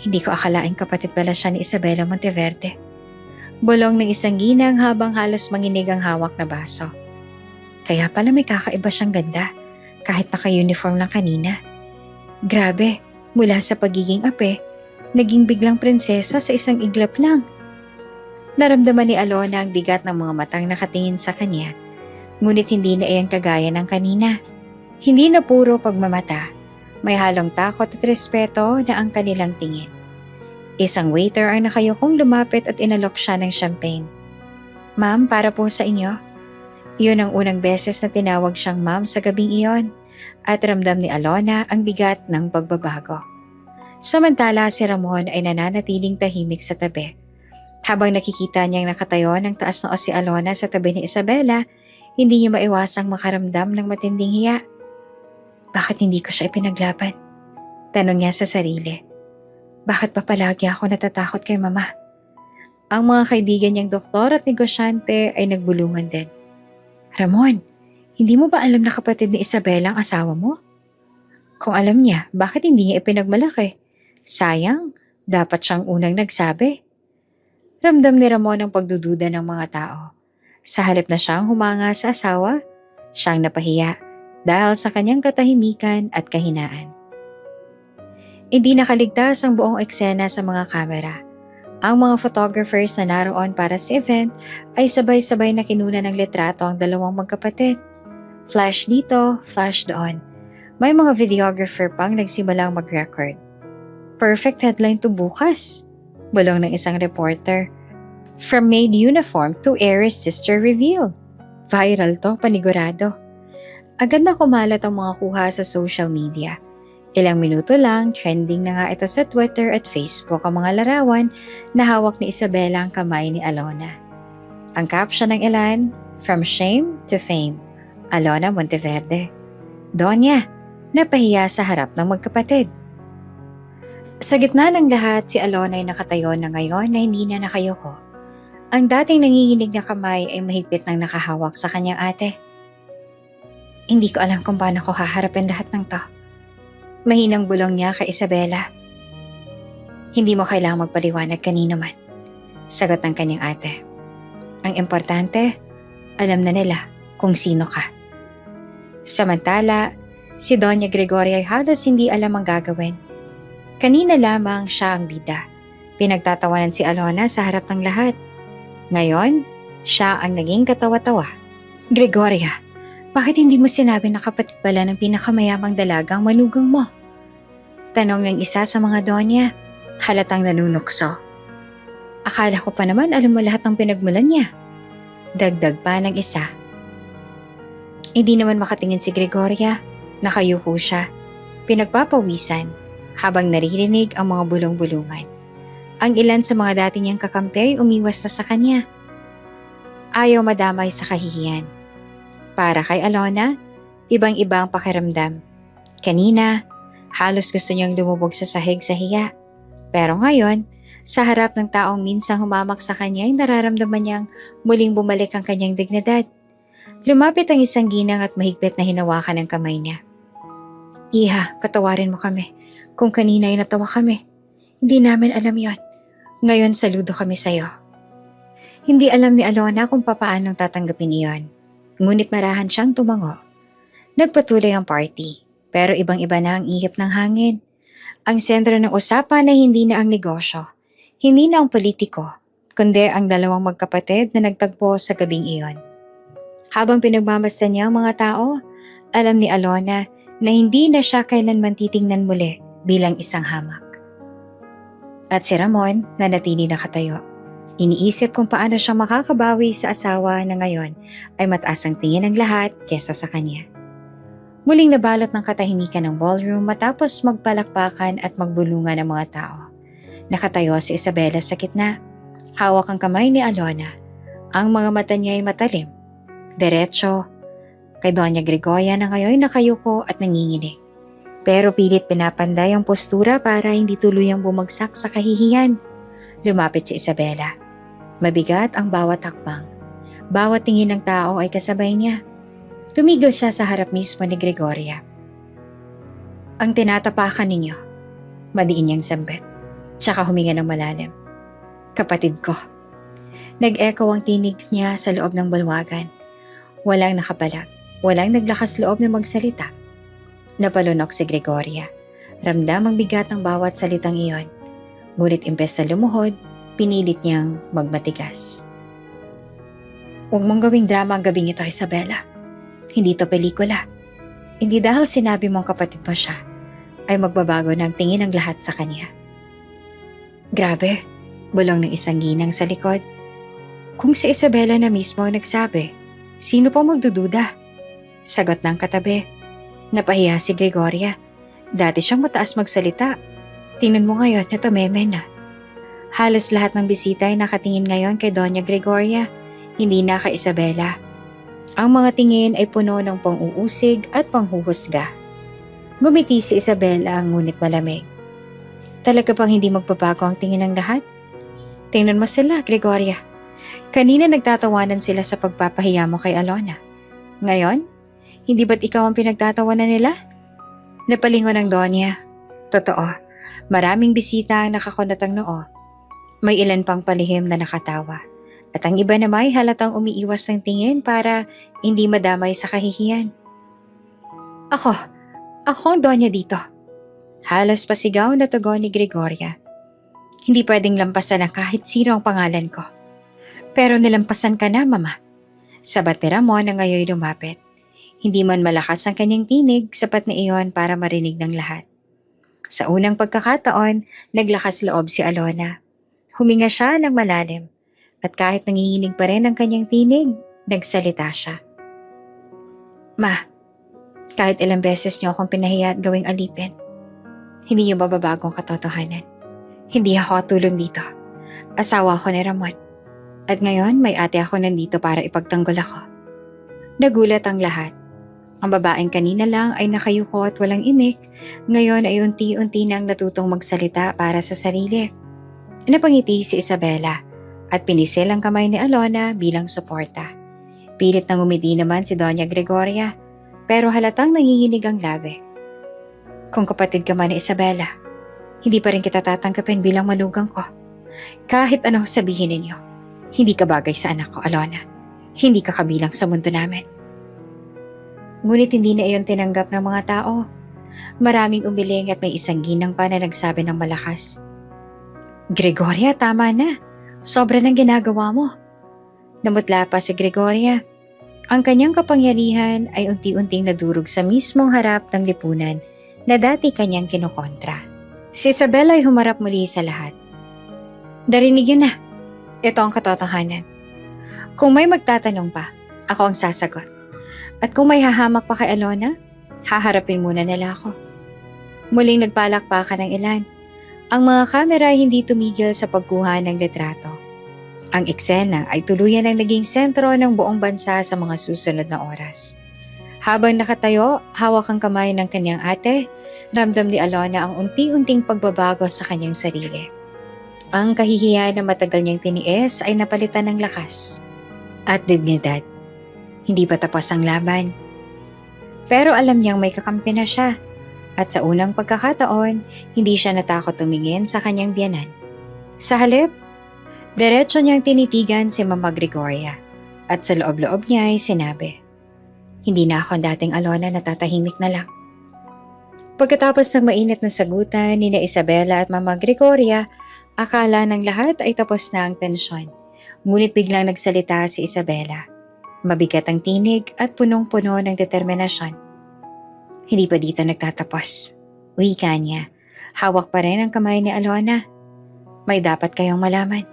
Hindi ko akalaing kapatid pala siya ni Isabela Monteverde. Bulong ng isang ginang habang halos manginig ang hawak na baso. Kaya pala may kakaiba siyang ganda, kahit naka-uniform lang kanina. Grabe, mula sa pagiging ape, naging biglang prinsesa sa isang iglap lang. Naramdaman ni Alona ang bigat ng mga matang nakatingin sa kanya, ngunit hindi na iyan kagaya ng kanina. Hindi na puro pagmamata, may halong takot at respeto na ang kanilang tingin. Isang waiter ang nakayukong lumapit at inalok siya ng champagne. "Ma'am, para po sa inyo." Iyon ang unang beses na tinawag siyang ma'am sa gabing iyon, at ramdam ni Alona ang bigat ng pagbabago. Samantala si Ramon ay nananatiling tahimik sa tabi. Habang nakikita niyang nakatayo ng taas na si Alona sa tabi ni Isabela, hindi niya maiwasang makaramdam ng matinding hiya. Bakit hindi ko siya ipinaglaban? Tanong niya sa sarili. Bakit pa palagi ako natatakot kay mama? Ang mga kaibigan niyang doktor at negosyante ay nagbulungan din. Ramon, hindi mo ba alam na kapatid ni Isabela ang asawa mo? Kung alam niya, bakit hindi niya ipinagmalaki? Sayang, dapat siyang unang nagsabi. Ramdam ni Ramon ang pagdududa ng mga tao. Sa halip na siyang humanga sa asawa, siyang napahiya dahil sa kanyang katahimikan at kahinaan. Hindi nakaligtas ang buong eksena sa mga kamera. Ang mga photographers na naroon para sa event ay sabay-sabay na kinuna ng litrato ang dalawang magkapatid. Flash dito, flash doon. May mga videographer pang nagsimulang mag-record. Perfect headline to bukas, bulong ng isang reporter. From maid uniform to heiress sister reveal. Viral to, panigurado. Agad na kumalat ang mga kuha sa social media. Ilang minuto lang, trending na nga ito sa Twitter at Facebook ang mga larawan na hawak ni Isabela ang kamay ni Alona. Ang caption ng ilan, From Shame to Fame, Alona Monteverde. Donya, napahiya sa harap ng magkapatid. Sa gitna ng lahat, si Alona ay nakatayo na ngayon na hindi na nakayoko. Ang dating nanginginig na kamay ay mahigpit nang nakahawak sa kanyang ate. Hindi ko alam kung paano ko haharapin lahat ng to. Mahinang bulong niya kay Isabela. Hindi mo kailangang magpaliwanag kanino man, sagot ng kanyang ate. Ang importante, alam na nila kung sino ka. Samantala, si Doña Gregoria ay halos hindi alam ang gagawin. Kanina lamang siya ang bida. Pinagtatawanan si Alona sa harap ng lahat. Ngayon, siya ang naging katawa-tawa. Gregoria, bakit hindi mo sinabi na kapatid pala ng pinakamayamang dalagang manugang mo? Tanong ng isa sa mga donya, halatang nanunukso. Akala ko pa naman alam mo lahat ng pinagmulan niya. Dagdag pa ng isa. Hindi naman makatingin si Gregoria, nakayuko siya, pinagpapawisan habang naririnig ang mga bulong-bulungan. Ang ilan sa mga dati niyang kakampi ay umiwas na sa kanya. Ayaw madamay sa kahihiyan. Para kay Alona, ibang-iba ang pakiramdam. Kanina, halos gusto niyang lumubog sa sahig sa hiya. Pero ngayon, sa harap ng taong minsang humamak sa kanya ay nararamdaman niyang muling bumalik ang kanyang dignidad. Lumapit ang isang ginang at mahigpit na hinawakan ang kamay niya. Iha, patawarin mo kami. Kung kanina ay natawa kami. Hindi namin alam yon. Ngayon saludo kami sa'yo. Hindi alam ni Alona kung papaanong tatanggapin iyon. Ngunit marahan siyang tumango. Nagpatuloy ang party, pero ibang-iba na ang ihip ng hangin. Ang sentro ng usapan ay hindi na ang negosyo, hindi na ang politiko, kundi ang dalawang magkapatid na nagtagpo sa gabing iyon. Habang pinagmamasdan niya ang mga tao, alam ni Alona na hindi na siya kailanman titingnan muli bilang isang hamak. At si Ramon na natili nakatayo. Iniisip kung paano siya makakabawi sa asawa na ngayon ay mataas ang tingin ng lahat kesa sa kanya. Muling nabalot ng katahimikan ng ballroom matapos magpalakpakan at magbulungan ng mga tao. Nakatayo si Isabela sa gitna. Hawak ang kamay ni Alona. Ang mga mata niya ay matalim. Diretso kay Doña Gregoria na ngayon nakayuko at nanginginig. Pero pilit pinapanday ang postura para hindi tuluyang bumagsak sa kahihiyan. Lumapit si Isabela. Mabigat ang bawat hakbang. Bawat tingin ng tao ay kasabay niya. Tumigil siya sa harap mismo ni Gregoria. Ang tinatapakan ninyo, madiin niyang sambit. Tsaka huminga ng malalim. Kapatid ko. Nag-echo ang tinig niya sa loob ng balwagan. Walang nakabalag. Walang naglakas loob na magsalita. Napalunok si Gregoria. Ramdam ang bigat ng bawat salitang iyon. Ngunit imbes na lumuhod, pinilit niyang magmatigas. Huwag mong gawing drama ang gabing ito, Isabela. Hindi to pelikula. Hindi dahil sinabi mong kapatid mo siya, ay magbabago ng tingin ng lahat sa kanya. Grabe, bulong ng isang ginang sa likod. Kung si Isabela na mismo ang nagsabi, sino pa magdududa? Sagot ng katabi. Napahiya si Gregoria. Dati siyang mataas magsalita. Tingnan mo ngayon na tumeme na. Halos lahat ng bisita ay nakatingin ngayon kay Doña Gregoria, hindi na kay Isabela. Ang mga tingin ay puno ng pang-uusig at panghuhusga. Gumiti si Isabela ngunit malamig. Talaga bang hindi magbabago ang tingin ng lahat? Tingnan mo sila, Gregoria. Kanina nagtatawanan sila sa pagpapahiya mo kay Alona. Ngayon, hindi ba't ikaw ang pinagtatawanan nila? Napalingon ng Donya. Totoo, maraming bisita ang nakakunot ang noo. May ilan pang palihim na nakatawa. At ang iba naman ay halatang umiiwas ng tingin para hindi madamay sa kahihiyan. Ako ang Donya dito. Halos pasigaw na tugon ni Gregoria. Hindi pwedeng lampasan ng kahit sino ang pangalan ko. Pero nilampasan ka na, Mama. Sabat ni Ramon na ngayon lumapit. Hindi man malakas ang kanyang tinig, sapat na iyon para marinig ng lahat. Sa unang pagkakataon, naglakas loob si Alona. Huminga siya ng malalim. At kahit nanginginig pa rin ang kanyang tinig, nagsalita siya. Ma, kahit ilang beses niyo akong pinahiya at gawing alipin, hindi niyo mababago ang katotohanan. Hindi ako tulong dito. Asawa ako ni Ramon. At ngayon may ate ako nandito para ipagtanggol ako. Nagulat ang lahat. Ang babaeng kanina lang ay nakayuko at walang imik, ngayon ay unti-unti nang natutong magsalita para sa sarili. Napangiti si Isabela at pinisil ang kamay ni Alona bilang suporta. Pilit nang umiti naman si Doña Gregoria, pero halatang nanginginig ang labi. Kung kapatid ka man ni Isabela, hindi pa rin kita tatanggapin bilang manugang ko. Kahit anong sabihin ninyo, hindi ka bagay sa anak ko, Alona. Hindi ka kabilang sa mundo namin. Ngunit hindi na iyon tinanggap ng mga tao. Maraming umiling at may isang ginang pa na nagsabi ng malakas. Gregoria, tama na. Sobra ng ginagawa mo. Namutla pa si Gregoria. Ang kanyang kapangyarihan ay unti-unting nadurog sa mismong harap ng lipunan na dati kanyang kinukontra. Si Isabela ay humarap muli sa lahat. Darinig yun na. Ito ang katotohanan. Kung may magtatanong pa, ako ang sasagot. At kung may hahamak pa kay Alona, haharapin muna nila ako. Muling nagpalakpakan ng ilan. Ang mga kamera ay hindi tumigil sa pagkuha ng litrato. Ang eksena ay tuluyan ang naging sentro ng buong bansa sa mga susunod na oras. Habang nakatayo, hawak ang kamay ng kanyang ate, ramdam ni Alona ang unti-unting pagbabago sa kanyang sarili. Ang kahihiyan na matagal niyang tiniis ay napalitan ng lakas at dignidad. Hindi pa tapos ang laban. Pero alam niyang may kakampi na siya at sa unang pagkakataon, hindi siya natakot tumingin sa kanyang biyanan. Sa halip, diretso niyang tinitigan si Mama Gregoria at sa loob-loob niya ay sinabi, hindi na ako dating Alona na tatahimik na lang. Pagkatapos ng mainit na sagutan ni Isabela at Mama Gregoria, akala ng lahat ay tapos na ang tensyon. Ngunit biglang nagsalita si Isabela. Mabigat ang tinig at punong-puno ng determinasyon. Hindi pa dito nagtatapos. Wika niya. Hawak pa rin ang kamay ni Alona. May dapat kayong malaman.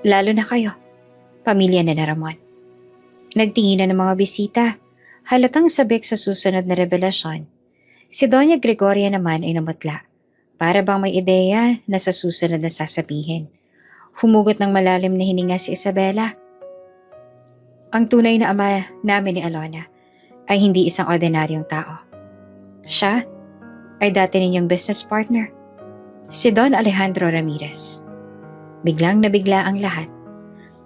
Lalo na kayo. Pamilya na Ramon. Nagtinginan ng mga bisita. Halatang sabik sa susunod na revelasyon. Si Doña Gregoria naman ay namutla. Para bang may ideya na sa susunod na sasabihin. Humugot ng malalim na hininga si Isabela. Ang tunay na ama namin ni Alona ay hindi isang ordinaryong tao. Siya ay dati ninyong business partner, si Don Alejandro Ramirez. Biglang nabigla ang lahat.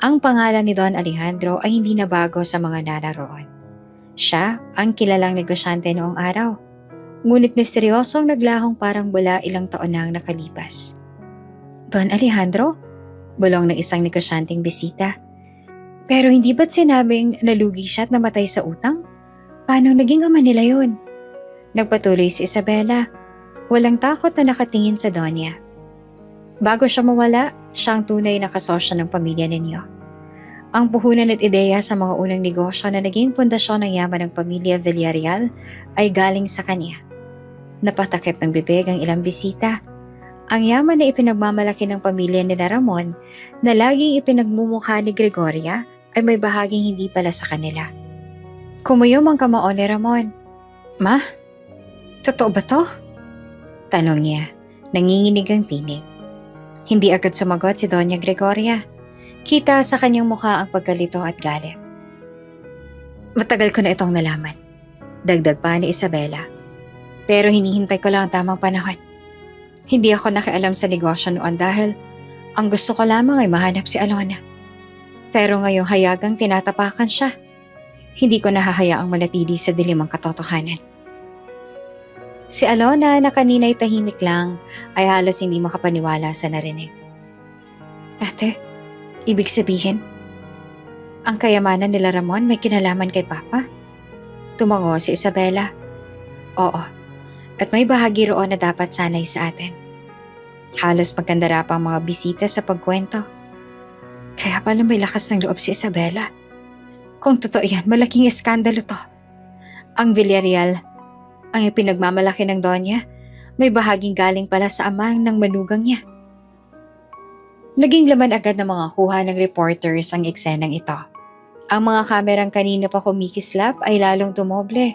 Ang pangalan ni Don Alejandro ay hindi nabago sa mga nanaroon. Siya ang kilalang negosyante noong araw, ngunit misteryosong naglahong parang wala ilang taon na ang nakalipas. Don Alejandro? Bulong ng isang negosyanteng bisita. Pero hindi ba't sinabing nalugi siya at namatay sa utang? Paano naging ama nila yun? Nagpatuloy si Isabela. Walang takot na nakatingin sa Donya. Bago siya mawala, siya ang tunay na kasosyo ng pamilya ninyo. Ang puhunan at ideya sa mga unang negosyo na naging pundasyon ng yaman ng pamilya Villarreal ay galing sa kanya. Napatakip ng bibig ang ilang bisita. Ang yaman na ipinagmamalaki ng pamilya ni Ramon na laging ipinagmumukha ni Gregoria ay may bahaging hindi pala sa kanila. Kumuyom ang kamao ni Ramon. Ma, totoo ba to? Tanong niya, nanginginig ang tinig. Hindi agad sumagot si Doña Gregoria. Kita sa kanyang mukha ang pagkalito at galit. Matagal ko na itong nalaman. Dagdag pa ni Isabela. Pero hinihintay ko lang ang tamang panahon. Hindi ako nakialam sa negosyo noon dahil ang gusto ko lamang ay mahanap si Alona. Pero ngayong hayagang tinatapakan siya, hindi ko nahahayaang manatili sa dilim ang katotohanan. Si Alona na kanina'y tahimik lang ay halos hindi makapaniwala sa narinig. Ate, ibig sabihin, ang kayamanan nila Ramon may kinalaman kay Papa? Tumango si Isabela. Oo, at may bahagi roon na dapat sanay sa atin. Halos magkandara pa ang mga bisita sa pagkwento. Kaya pala may lakas ng loob si Isabela. Kung totoo yan, malaking eskandalo to. Ang Villarreal, ang ipinagmamalaki ng Donya, may bahaging galing pala sa amang ng manugang niya. Naging laman agad ng mga kuha ng reporters ang eksenang ito. Ang mga kamerang kanina pa kumikislap ay lalong tumoble.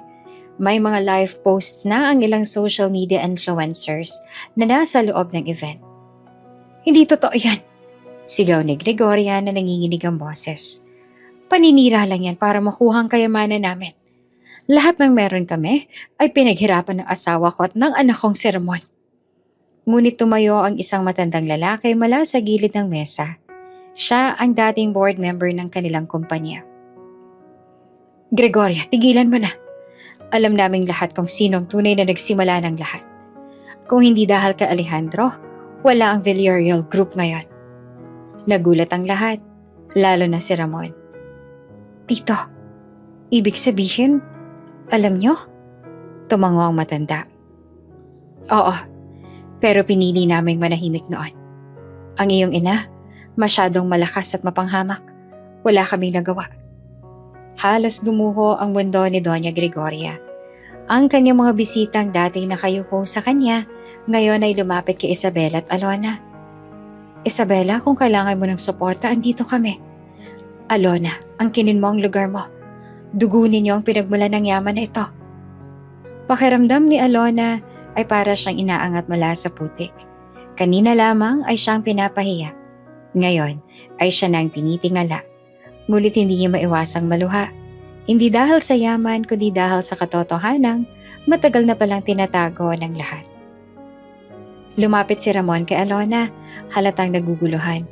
May mga live posts na ang ilang social media influencers na nasa loob ng event. Hindi totoo yan, sigaw ni Gregoria na nanginginig ang boses. Paninira lang yan para makuha ang kayamanan namin. Lahat ng meron kami ay pinaghirapan ng asawa ko at ng anak kong si Ramon. Ngunit tumayo ang isang matandang lalaki mula sa gilid ng mesa. Siya ang dating board member ng kanilang kumpanya. Gregoria, tigilan mo na. Alam naming lahat kung sino ang tunay na nagsimula ng lahat. Kung hindi dahil kay Alejandro, wala ang Villarreal Group ngayon. Nagulat ang lahat, lalo na si Ramon. Tito, ibig sabihin, alam nyo? Tumango ang matanda. Oo, pero pinili naming manahimik noon. Ang iyong ina, masyadong malakas at mapanghamak. Wala kaming nagawa. Halos gumuho ang mundo ni Doña Gregoria. Ang kanyang mga bisitang dating nakayuko sa kanya, ngayon ay lumapit kay Isabela at Alona. Isabela, kung kailangan mo ng suporta, andito kami. Alona, ang kinin mo ang lugar mo. Dugunin niyo ang pinagmulan ng yaman na ito. Pakiramdam ni Alona ay para siyang inaangat mula sa putik. Kanina lamang ay siyang pinapahiya. Ngayon ay siya nang tinitingala. Ngunit hindi niya maiwasang maluha. Hindi dahil sa yaman kundi dahil sa katotohanang matagal na palang tinatago ng lahat. Lumapit si Ramon kay Alona, halatang naguguluhan.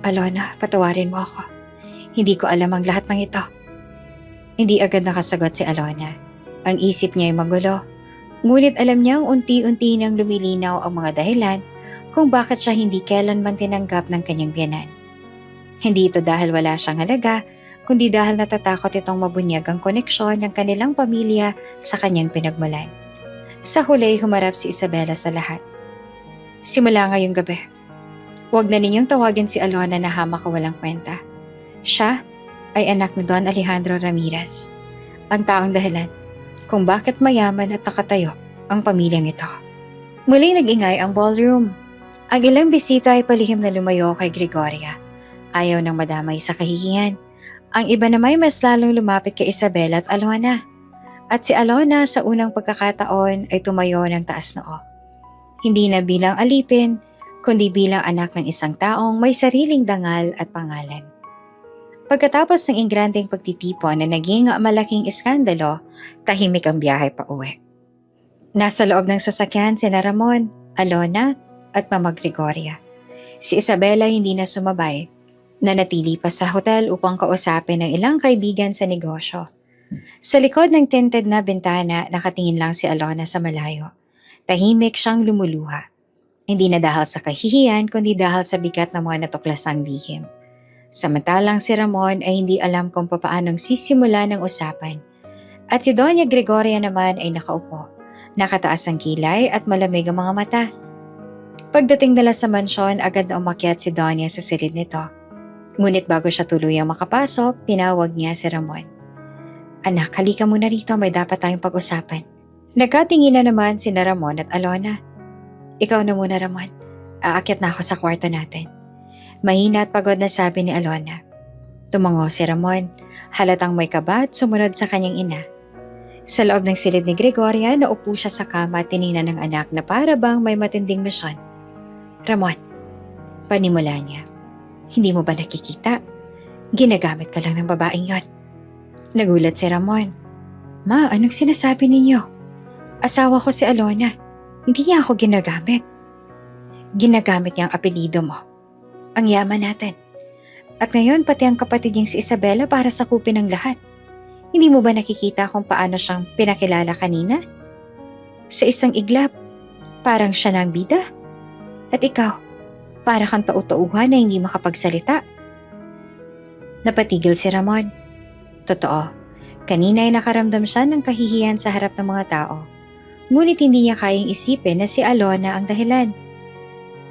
Alona, patawarin mo ako. Hindi ko alam ang lahat ng ito. Hindi agad nakasagot si Alona. Ang isip niya ay magulo. Ngunit alam niyang unti-unti nang lumilinaw ang mga dahilan kung bakit siya hindi kailanman tinanggap ng kanyang biyanan. Hindi ito dahil wala siyang halaga, kundi dahil natatakot itong mabunyag ang koneksyon ng kanilang pamilya sa kanyang pinagmulan. Sa huli, humarap si Isabela sa lahat. Simula ngayong gabi, huwag na ninyong tawagin si Alona na hamak o walang kwenta. Siya ay anak ni Don Alejandro Ramirez, ang taong dahilan kung bakit mayaman at nakatayo ang pamilyang ito. Muling nag-ingay ang ballroom. Ang ilang bisita ay palihim na lumayo kay Gregoria. Ayaw nang madamay sa kahihingan. Ang iba naman mas lalong lumapit kay Isabela at Alona. At si Alona sa unang pagkakataon ay tumayo ng taas noo. Hindi na bilang alipin, kundi bilang anak ng isang taong may sariling dangal at pangalan. Pagkatapos ng ingrandeng pagtitipon na naging malaking iskandalo, tahimik ang biyahe pa uwi. Nasa loob ng sasakyan sina Ramon, Alona at Mama Gregoria. Si Isabela hindi na sumabay. Nanatili pa sa hotel upang kausapin ng ilang kaibigan sa negosyo. Sa likod ng tinted na bintana, nakatingin lang si Alona sa malayo. Tahimik siyang lumuluha. Hindi na dahil sa kahihiyan, kundi dahil sa bigat ng mga natuklasang lihim. Samantalang si Ramon ay hindi alam kung papaanong sisimula ng usapan. At si Doña Gregoria naman ay nakaupo. Nakataas ang kilay at malamig ang mga mata. Pagdating nila sa mansyon, agad na umakyat si Doña sa silid nito. Ngunit bago siya tuluyang makapasok, tinawag niya si Ramon. Anak, halika muna rito, may dapat tayong pag-usapan. Nagkatingin na naman si Ramon at Alona. Ikaw na muna, Ramon. Aakyat na ako sa kwarto natin. Mahina at pagod na sabi ni Alona. Tumango si Ramon, halatang may kaba at sumunod sa kanyang ina. Sa loob ng silid ni Gregoria, naupo siya sa kama at tiningnan ng anak na para bang may matinding misyon. Ramon, panimula niya. Hindi mo ba nakikita? Ginagamit ka lang ng babaeng yon. Nagulat si Ramon. Ma, anong sinasabi ninyo? Asawa ko si Alona. Hindi niya ako ginagamit. Ginagamit niya ang apelido mo. Ang yaman natin. At ngayon pati ang kapatid niyang si Isabela para sakupin ang lahat. Hindi mo ba nakikita kung paano siyang pinakilala kanina? Sa isang iglap, parang siya na ang bida. At ikaw, para kang tau-tauhan na hindi makapagsalita. Napatigil si Ramon. Totoo, kanina ay nakaramdam siya ng kahihiyan sa harap ng mga tao. Ngunit hindi niya kayang isipin na si Alona ang dahilan.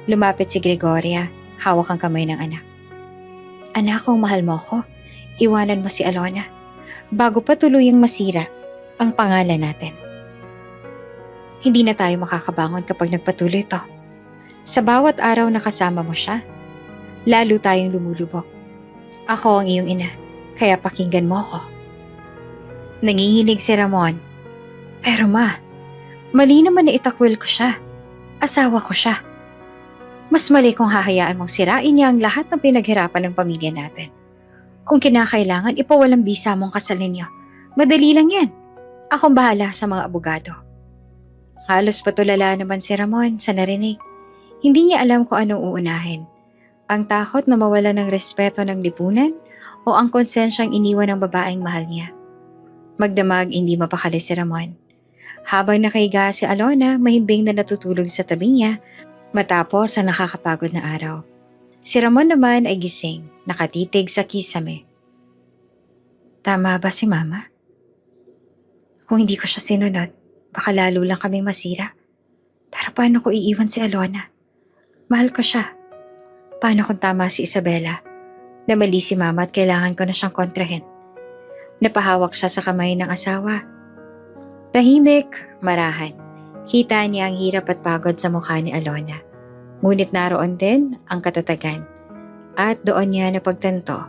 Lumapit si Gregoria, hawak ang kamay ng anak. Anak, kung mahal mo ko, iwanan mo si Alona bago pa tuluyang masira ang pangalan natin. Hindi na tayo makakabangon kapag nagpatuloy ito. Sa bawat araw na kasama mo siya, lalo tayong lumulubog. Ako ang iyong ina, kaya pakinggan mo ako. Nanginginig si Ramon. Pero ma, mali naman na itakwil ko siya. Asawa ko siya. Mas mali kung hahayaan mong sirain niya ang lahat ng pinaghirapan ng pamilya natin. Kung kinakailangan, ipawalang bisa mong kasal ninyo. Madali lang yan. Akong bahala sa mga abogado. Halos patulala naman si Ramon sa narinig. Hindi niya alam kung anong uunahin. Ang takot na mawala ng respeto ng lipunan o ang konsensyang iniwan ng babaeng mahal niya. Magdamag hindi mapakali si Ramon. Habang nakahiga si Alona, mahimbing na natutulog sa tabi niya matapos ang nakakapagod na araw. Si Ramon naman ay gising, nakatitig sa kisame. Tama ba si Mama? Kung hindi ko siya sinunod, baka lalo lang kaming masira. Pero paano ko iiwan si Alona? Mahal ko siya. Paano kung tama si Isabela? Na mali si Mama at kailangan ko na siyang kontrahin. Napahawak siya sa kamay ng asawa. Tahimik, marahan. Kita niya ang hirap at pagod sa mukha ni Alona. Ngunit naroon din ang katatagan. At doon niya napagtanto.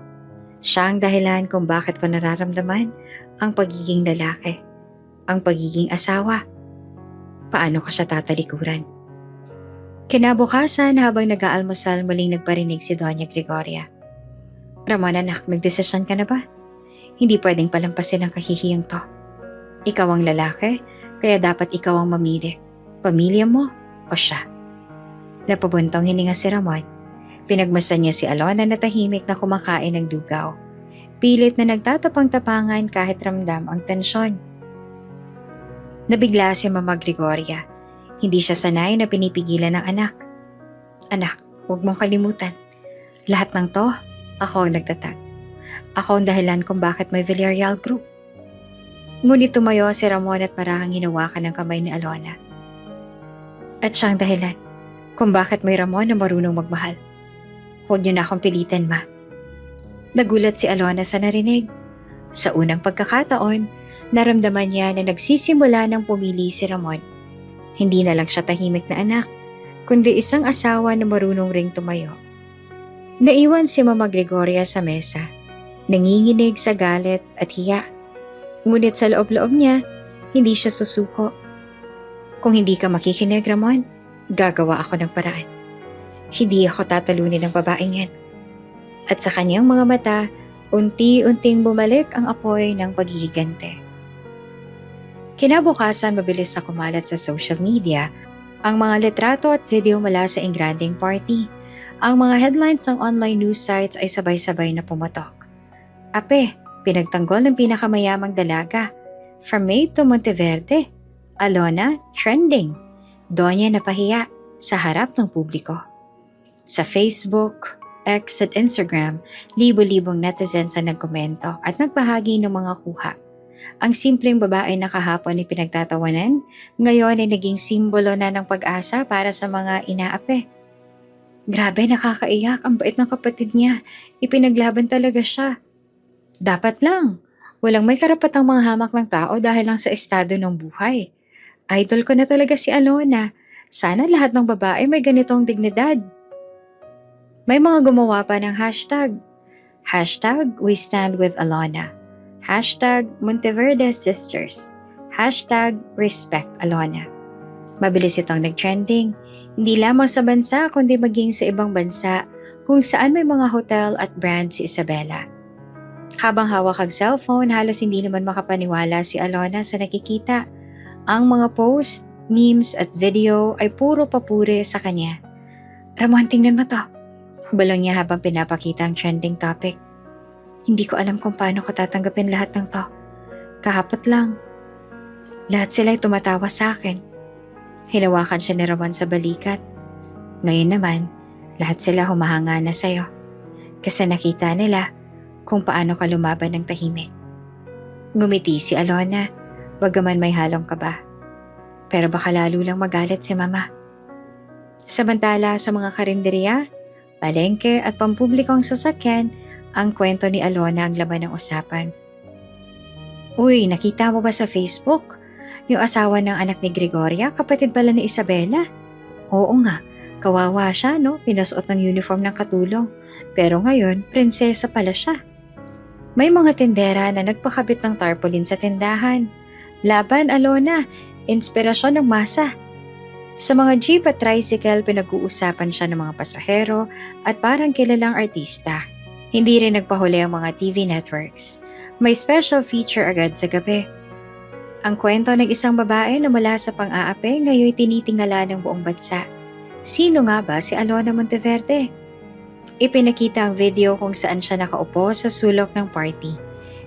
Siya ang dahilan kung bakit ko nararamdaman ang pagiging lalaki. Ang pagiging asawa. Paano ko siya tatalikuran? Kinabukasan habang nag-aalmusal muling nagparinig si Doña Gregoria. Ramon anak, nagdesisyon ka na ba? Hindi pwedeng palampasin ang kahihiyang to. Ikaw ang lalaki, kaya dapat ikaw ang mamili. Pamilya mo o siya? Napabuntong hininga si Ramon. Pinagmasan niya si Alona na tahimik na kumakain ng lugaw. Pilit na nagtatapang-tapangan kahit ramdam ang tensyon. Nabigla si Mama Gregoria. Hindi siya sanay na pinipigilan ng anak. Anak, huwag mong kalimutan. Lahat ng to, ako ang nagtatag. Ako ang dahilan kung bakit may Villarreal Group. Ngunit tumayo si Ramon at marahang hinawakan ng kamay ni Alona. At siyang dahilan kung bakit may Ramon na marunong magmahal. Huwag niyo na akong pilitan, Ma. Nagulat si Alona sa narinig. Sa unang pagkakataon, naramdaman niya na nagsisimula ng pumili si Ramon. Hindi na lang siya tahimik na anak, kundi isang asawa na marunong ring tumayo. Naiwan si Mama Gregoria sa mesa, nanginginig sa galit at hiya. Ngunit sa loob-loob niya, hindi siya susuko. Kung hindi ka makikinig, Ramon, gagawa ako ng paraan. Hindi ako tatalunin ng babaeng yan. At sa kanyang mga mata, Unti-unting bumalik ang apoy ng paghihigante. Kinabukasan mabilis na kumalat sa social media ang mga litrato at video mula sa engranding party. Ang mga headlines ng online news sites ay sabay-sabay na pumatok. Ape, pinagtanggol ng pinakamayamang dalaga. From May to Monteverde. Alona, trending. Donya napahiya sa harap ng publiko. Sa Facebook, X at Instagram, libo-libong netizens ang nagkomento at nagbahagi ng mga kuha. Ang simpleng babae na kahapon ay pinagtatawanan, ngayon ay naging simbolo na ng pag-asa para sa mga inaape. Grabe, nakakaiyak, ang bait ng kapatid niya. Ipinaglaban talaga siya. Dapat lang. Walang may karapatang manghamak ng tao dahil lang sa estado ng buhay. Idol ko na talaga si Alona. Sana lahat ng babae may ganitong dignidad. May mga gumawa pa ng hashtag. Hashtag We Stand With Alona. Hashtag Monteverde Sisters. Hashtag Respect Alona. Mabilis itong nag-trending, hindi lamang sa bansa kundi maging sa ibang bansa kung saan may mga hotel at brand si Isabela. Habang hawak ang cellphone, halos hindi naman makapaniwala si Alona sa nakikita. Ang mga post, memes at video ay puro papuri sa kanya. Ramon, tingnan mo to. Balong niya habang pinapakita ang trending topic. Hindi ko alam kung paano ko tatanggapin lahat ng to. Kahapot lang. Lahat sila ay tumatawa sa akin. Hinawakan siya ni Ramon sa balikat. Ngayon naman, lahat sila humahanga na sa'yo. Kasi nakita nila kung paano ka lumaban ng tahimik. Ngumiti si Alona, bagaman may halong kaba. Pero baka lalo lang magalit si Mama. Samantala sa mga karinderya, palengke at pampublikong sasakyan, ang kwento ni Alona ang laman ng usapan. Uy, nakita mo ba sa Facebook? Yung asawa ng anak ni Gregoria, kapatid pala ni Isabela? Oo nga, kawawa siya no, pinasuot ng uniform ng katulong. Pero ngayon, prinsesa pala siya. May mga tindera na nagpakabit ng tarpaulin sa tindahan. Laban, Alona, inspirasyon ng masa. Sa mga jeep at tricycle, pinag-uusapan siya ng mga pasahero at parang kilalang artista. Hindi rin nagpahuli ang mga TV networks. May special feature agad sa gabi. Ang kwento ng isang babae na mula sa pang-aape ngayon tinitingala ng buong bansa. Sino nga ba si Alona Monteverde? Ipinakita ang video kung saan siya nakaupo sa sulok ng party.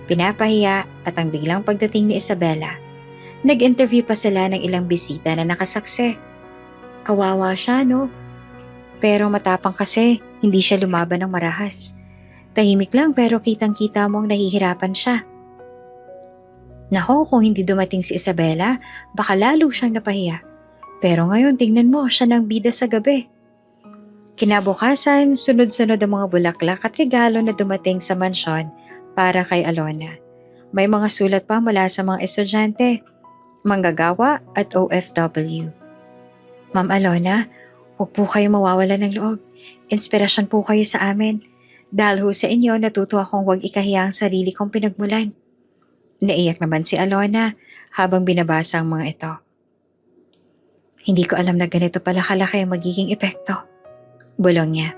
Pinapahiya at ang biglang pagdating ni Isabela. Nag-interview pa sila ng ilang bisita na nakasaksi. Kawawa siya, no? Pero matapang kasi, hindi siya lumaban ng marahas. Tahimik lang pero kitang-kita mong nahihirapan siya. Nako, kung hindi dumating si Isabela, baka lalo siyang napahiya. Pero ngayon tingnan mo, siya nang bida sa gabi. Kinabukasan, sunod-sunod ang mga bulaklak at regalo na dumating sa mansyon para kay Alona. May mga sulat pa mula sa mga estudyante, manggagawa at OFW. Ma'am Alona, huwag po kayo mawawala ng loob. Inspirasyon po kayo sa amin. Dahil ho sa inyo, natuto akong huwag ikahiya ang sarili kong pinagmulan. Naiyak naman si Alona habang binabasa ang mga ito. Hindi ko alam na ganito pala kalaki ang magiging epekto. Bulong niya.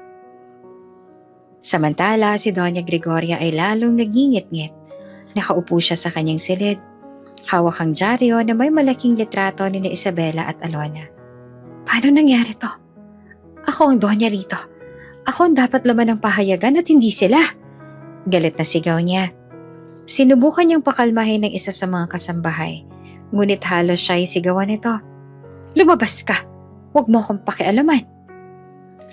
Samantala, si Doña Gregoria ay lalong nagingit-ngit. Nakaupo siya sa kanyang silid. Hawak ang dyaryo na may malaking litrato ni Isabela at Alona. Paano nangyari to? Ako ang Doña rito. Ako ang dapat laman ng pahayagan at hindi sila. Galit na sigaw niya. Sinubukan niyang pakalmahin ng isa sa mga kasambahay. Ngunit halos siya'y sigawan nito. Lumabas ka! Huwag mo akong pakialaman.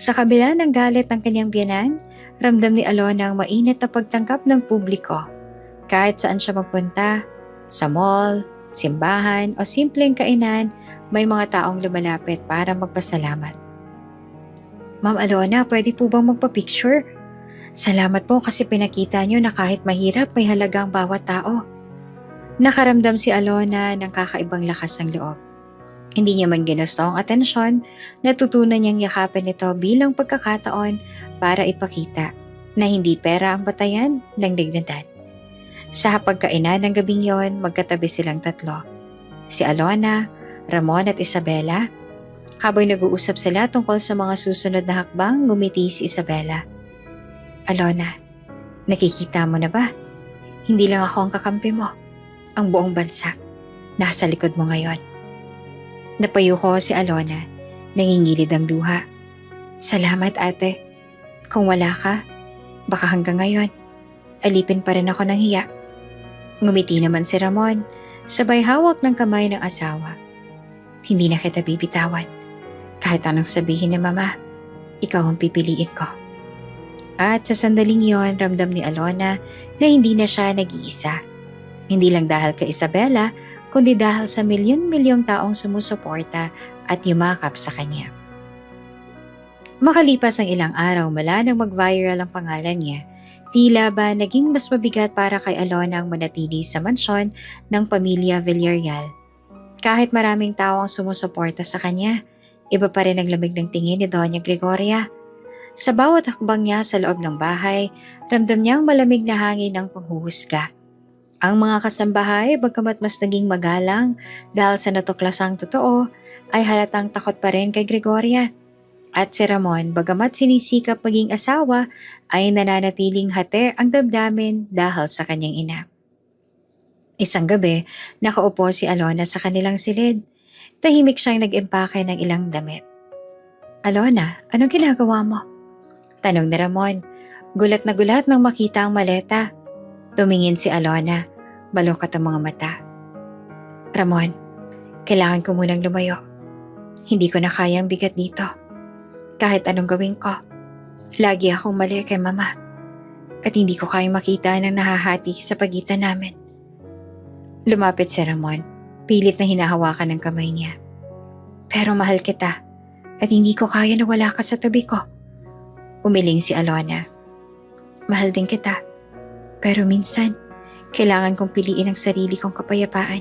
Sa kabila ng galit ng kanyang biyanan, ramdam ni Alona ang mainit na pagtanggap ng publiko. Kahit saan siya magpunta, sa mall, simbahan o simpleng kainan, may mga taong lumalapit para magpasalamat. Ma'am Alona, pwede po bang magpa-picture? Salamat po kasi pinakita niyo na kahit mahirap may halaga ang bawat tao. Nakaramdam si Alona ng kakaibang lakas ng loob. Hindi niya man ginusto ang atensyon, natutunan niyang yakapin ito bilang pagkakataon para ipakita na hindi pera ang batayan ng dignidad. Sa pagkainan ng gabing yon, magkatabi silang tatlo. Si Alona, Ramon at Isabela. Habang nag-uusap sila tungkol sa mga susunod na hakbang, ngumiti si Isabela. Alona, Nakikita mo na ba? Hindi lang ako ang kakampi mo. Ang buong bansa. Nasa likod mo ngayon. Napayo ko si Alona. Nangingilid ang luha. Salamat ate. Kung wala ka, baka hanggang ngayon, alipin pa rin ako ng hiya. Ngumiti naman si Ramon, sabay hawak ng kamay ng asawa. Hindi na kita bibitawan. Kahit anong sabihin ni mama, ikaw ang pipiliin ko. At sa sandaling yon, ramdam ni Alona na hindi na siya nag-iisa. Hindi lang dahil kay Isabela, kundi dahil sa milyon-milyong taong sumusuporta at yumakap sa kanya. Makalipas ang ilang araw mula nang mag-viral ang pangalan niya, tila ba naging mas mabigat para kay Alona ang manatili sa mansyon ng pamilya Villarreal. Kahit maraming tao ang sumusuporta sa kanya, iba pa rin ang lamig ng tingin ni Doña Gregoria. Sa bawat hakbang niya sa loob ng bahay, ramdam niyang malamig na hangin ng panghuhusga. Ang mga kasambahay, bagamat mas naging magalang dahil sa natuklasang totoo, ay halatang takot pa rin kay Gregoria. At si Ramon, bagamat sinisikap maging asawa, ay nananatiling hati ang damdamin dahil sa kanyang ina. Isang gabi, nakaupo si Alona sa kanilang silid. Tahimik siyang nag-impake ng ilang damit. Alona, anong ginagawa mo? Tanong ni Ramon. Gulat na gulat nang makita ang maleta. Tumingin si Alona. Balukot ang mga mata. Ramon, kailangan ko munang lumayo. Hindi ko na kayang bigat dito. Kahit anong gawin ko, lagi akong mali kay mama. At hindi ko kayang makita ng nahahati sa pagitan namin. Lumapit si Ramon. Pilit na hinahawakan ng kamay niya. Pero mahal kita at hindi ko kaya na wala ka sa tabi ko. Umiling si Alona. Mahal din kita. Pero minsan, kailangan kong piliin ang sarili kong kapayapaan.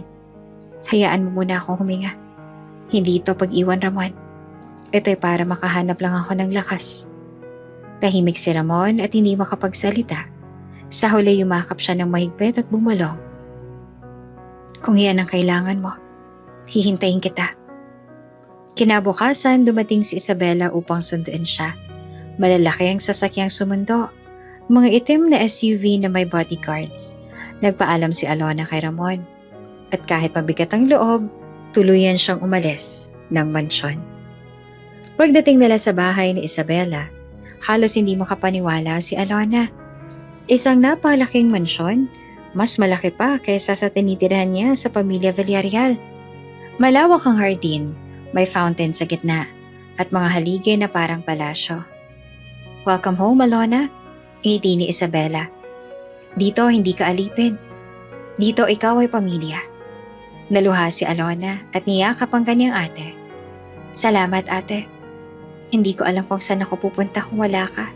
Hayaan mo muna akong huminga. Hindi ito pag-iwan, Ramon. Ito'y para makahanap lang ako ng lakas. Tahimik si Ramon at hindi makapagsalita. Sa huli yumakap siya ng mahigpit at bumalong. Kung iyan ang kailangan mo, hihintayin kita. Kinabukasan, dumating si Isabela upang sunduin siya. Malalaki ang sasakyang sumundo. Mga itim na SUV na may bodyguards. Nagpaalam si Alona kay Ramon. At kahit mabigat ang loob, tuluyan siyang umalis ng mansyon. Pagdating nila sa bahay ni Isabela, halos hindi makapaniwala si Alona. Isang napakalaking mansyon, mas malaki pa kaysa sa tinitirahan niya sa pamilya Villarreal. Malawak ang hardin, may fountain sa gitna, at mga haligay na parang palasyo. Welcome home, Alona, ngiti ni Isabela. Dito hindi ka alipin. Dito ikaw ay pamilya. Naluha si Alona at niyakap ang kanyang ate. Salamat, ate. Hindi ko alam kung saan ako pupunta kung wala ka.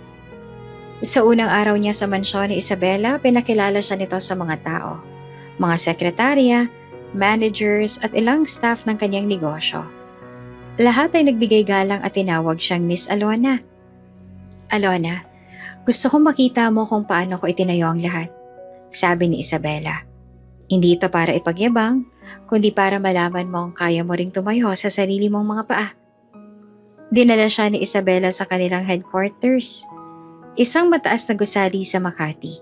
Sa unang araw niya sa mansyon ni Isabela, pinakilala siya nito sa mga tao, mga sekretarya, managers at ilang staff ng kanyang negosyo. Lahat ay nagbigay galang at tinawag siyang Miss Alona. Alona, gusto kong makita mo kung paano ko itinayo ang lahat, sabi ni Isabela. Hindi ito para ipagyabang, kundi para malaman mong kaya mo ring tumayo sa sarili mong mga paa. Dinala siya ni Isabela sa kanilang headquarters, isang mataas na gusali sa Makati.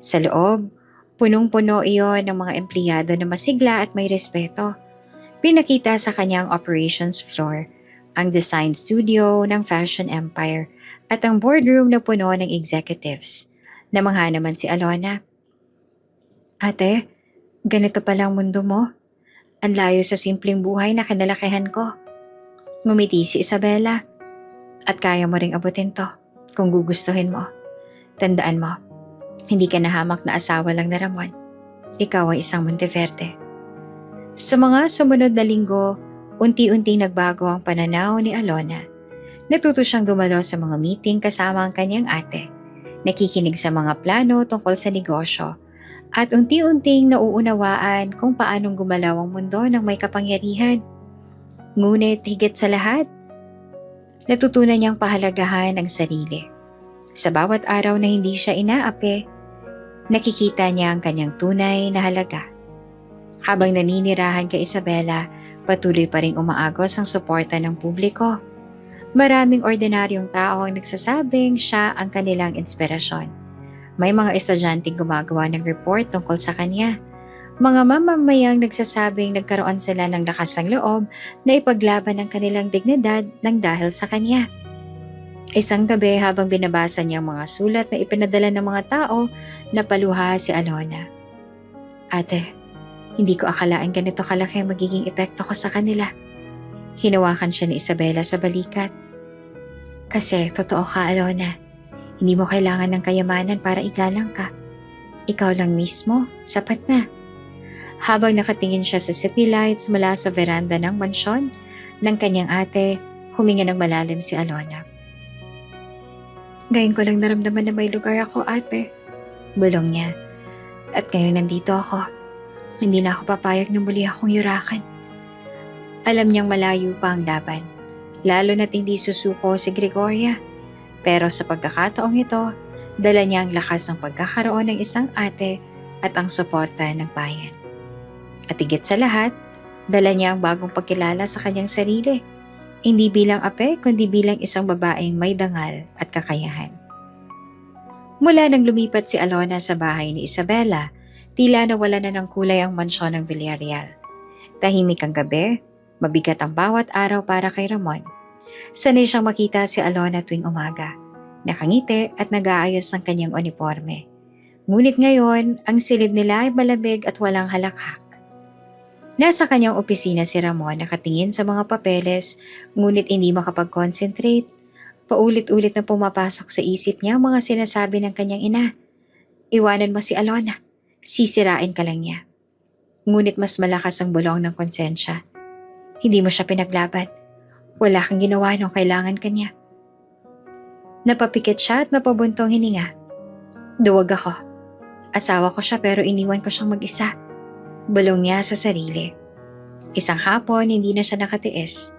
Sa loob, punong-puno iyon ng mga empleyado na masigla at may respeto. Pinakita sa kanyang operations floor, ang design studio ng Fashion Empire at ang boardroom na puno ng executives. Namangha naman si Alona. Ate, ganito palang mundo mo. Ang layo sa simpleng buhay na kinalakihan ko. Ngumiti si Isabela. At kaya mo ring abutin to kung gugustuhin mo. Tandaan mo, hindi ka nahamak na asawa lang na Ramon. Ikaw ay isang Monteverde. Sa mga sumunod na linggo, unti-unti nagbago ang pananaw ni Alona. Natuto siyang dumalo sa mga meeting kasama ang kanyang ate, nakikinig sa mga plano tungkol sa negosyo, at unti-unting nauunawaan kung paanong gumalaw ang mundo ng may kapangyarihan. Ngunit higit sa lahat, natutunan niyang pahalagahan ang sarili. Sa bawat araw na hindi siya inaapi, nakikita niya ang kanyang tunay na halaga. Habang naninirahan kay Isabela, patuloy pa ring umaagos ang suporta ng publiko. Maraming ordinaryong tao ang nagsasabing siya ang kanilang inspirasyon. May mga estudyanteng gumagawa ng report tungkol sa kanya. Mga mamamayang nagsasabing nagkaroon sila ng lakas ng loob na ipaglaban ang kanilang dignidad ng dahil sa kanya. Isang gabi habang binabasa niya ang mga sulat na ipinadala ng mga tao, napaluha si Alona. Ate, hindi ko akalain ganito kalaki ang magiging epekto ko sa kanila. Hinawakan siya ni Isabela sa balikat. Kasi totoo ka, Alona. Hindi mo kailangan ng kayamanan para igalang ka. Ikaw lang mismo, sapat na. Habang nakatingin siya sa city lights mula sa veranda ng mansyon ng kanyang ate, huminga ng malalim si Alona. Ngayon ko lang naramdaman na may lugar ako, ate. Bulong niya. At ngayon nandito ako. Hindi na ako papayag na muli akong yurakan. Alam niyang malayo pa ang laban. Lalo na't hindi susuko si Gregoria. Pero sa pagkakataong ito, dala niya ang lakas ng pagkakaroon ng isang ate at ang suporta ng bayan. At higit sa lahat, dala niya ang bagong pagkilala sa kanyang sarili. Hindi bilang ape, kundi bilang isang babaeng may dangal at kakayahan. Mula nang lumipat si Alona sa bahay ni Isabela, tila nawala na ng kulay ang mansyon ng Villarreal. Tahimik ang gabi, mabigat ang bawat araw para kay Ramon. Sanay siyang makita si Alona tuwing umaga. Nakangiti at nag-aayos ng kanyang uniforme. Ngunit ngayon, ang silid nila ay malamig at walang halakhak. Nasa kanyang opisina si Ramon nakatingin sa mga papeles, ngunit hindi makapag-concentrate. Paulit-ulit na pumapasok sa isip niya ang mga sinasabi ng kanyang ina. Iwanan mo si Alona, sisirain ka lang niya. Ngunit mas malakas ang bulong ng konsensya. Hindi mo siya pinaglaban. Wala kang ginawa nung kailangan kanya. Napapikit siya at napabuntong hininga. Duwag ako. Asawa ko siya pero iniwan ko siyang mag-isa. Bulong niya sa sarili. Isang hapon, hindi na siya nakatiis.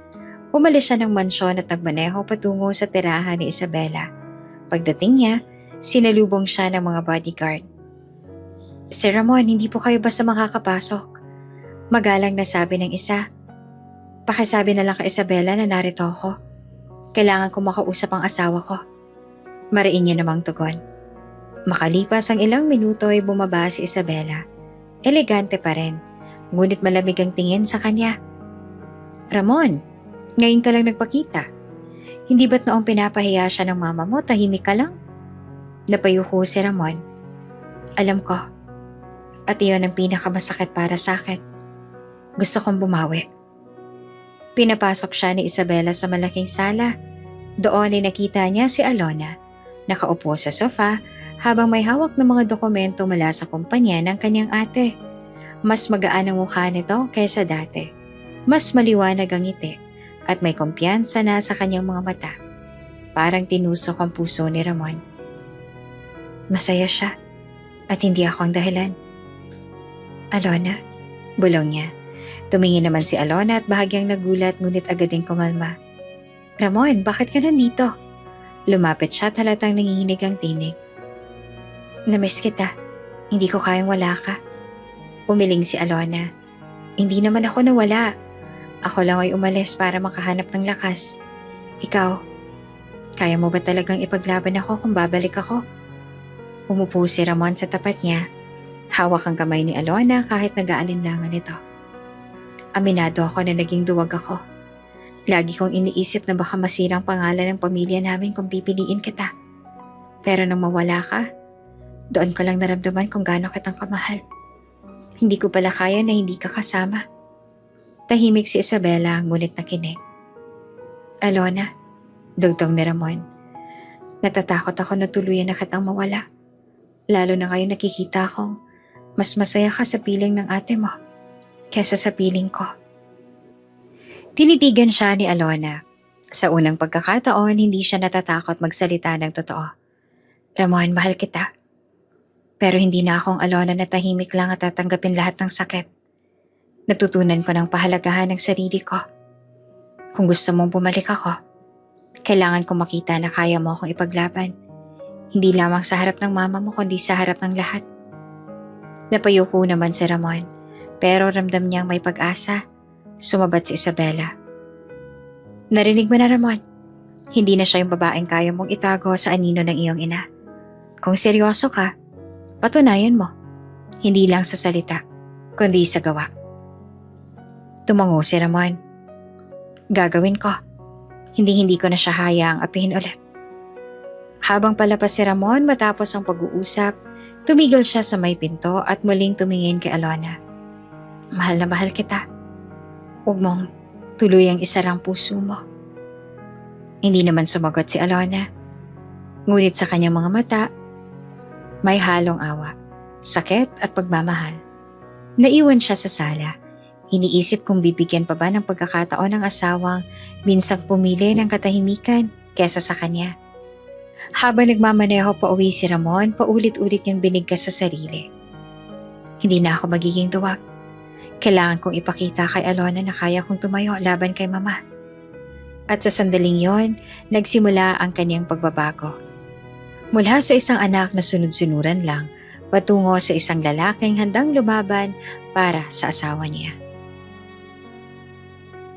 Umalis siya ng mansyon at nagmaneho patungo sa tirahan ni Isabela. Pagdating niya, sinalubong siya ng mga bodyguard. Sir Ramon, hindi po kayo basta makakapasok. Magalang na sabi ng isa. Pakisabi na lang kay Isabela na narito ako. Kailangan ko makausap ang asawa ko. Mariin niya namang tugon. Makalipas ang ilang minuto ay bumaba si Isabela. Elegante pa rin, ngunit malamig ang tingin sa kanya. Ramon, ngayon ka lang nagpakita. Hindi ba't noong pinapahiya siya ng mama mo, tahimik ka lang? Napayuko si Ramon. Alam ko, at iyon ang pinakamasakit para sa akin. Gusto kong bumawi. Pinapasok siya ni Isabela sa malaking sala. Doon ay nakita niya si Alona, nakaupo sa sofa habang may hawak ng mga dokumento mula sa kumpanya ng kanyang ate. Mas magaan ang mukha nito kaysa dati. Mas maliwanag ang ngiti at may kumpiyansa na sa kanyang mga mata. Parang tinusok ang puso ni Ramon. Masaya siya at hindi ako ang dahilan. Alona, bulong niya. Tumingin naman si Alona at bahagyang nagulat ngunit agad ding kumalma. Ramon, bakit ka nandito? Lumapit siya at halatang nanginginig ang tinig. Namiss kita. Hindi ko kayang wala ka. Umiling si Alona. Hindi naman ako nawala. Ako lang ay umalis para makahanap ng lakas. Ikaw, kaya mo ba talagang ipaglaban ako kung babalik ako? Umupo si Ramon sa tapat niya. Hawak ang kamay ni Alona kahit nag-aalinlangan ito. Aminado ako na naging duwag ako. Lagi kong iniisip na baka masirang pangalan ng pamilya namin kung pipiliin kita. Pero nang mawala ka, doon ko lang naramdaman kung gaano kitang kamahal. Hindi ko pala kaya na hindi ka kasama. Tahimik si Isabela ngunit nakinig. Alona, dugtong ni Ramon. Natatakot ako na tuluyan na kitang mawala. Lalo na ngayon nakikita kong mas masaya ka sa piling ng ate mo kesa sa piling ko. Tinitigan siya ni Alona. Sa unang pagkakataon, hindi siya natatakot magsalita ng totoo. Ramon, mahal kita. Pero hindi na akong Alona na tahimik lang at tatanggapin lahat ng sakit. Natutunan ko ng pahalagahan ng sarili ko. Kung gusto mong bumalik ako, kailangan ko makita na kaya mo akong ipaglaban. Hindi lamang sa harap ng mama mo kundi sa harap ng lahat. Napayuko naman si Ramon, pero ramdam niyang may pag-asa. Sumabat si Isabela. Narinig mo na, Ramon. Hindi na siya yung babaeng kaya mong itago sa anino ng iyong ina. Kung seryoso ka, patunayan mo. Hindi lang sa salita, kundi sa gawa. Tumango si Ramon. Gagawin ko. Hindi ko na siya hayaang apihin ulit. Habang palapas si Ramon matapos ang pag-uusap, tumigil siya sa may pinto at muling tumingin kay Alona. Mahal na mahal kita. Huwag mong tuluyang isarang puso mo. Hindi naman sumagot si Alona. Ngunit sa kanyang mga mata, may halong awa, sakit at pagmamahal. Naiwan siya sa sala. Iniisip kung bibigyan pa ba ng pagkakataon ng asawang minsang pumili ng katahimikan kesa sa kanya. Habang nagmamaneho pa uwi si Ramon, paulit-ulit niyang binigkas sa sarili. Hindi na ako magiging duwag. Kailangan kong ipakita kay Alona na kaya kong tumayo laban kay Mama. At sa sandaling yon, nagsimula ang kanyang pagbabago. Mula sa isang anak na sunod-sunuran lang, patungo sa isang lalaking handang lumaban para sa asawa niya.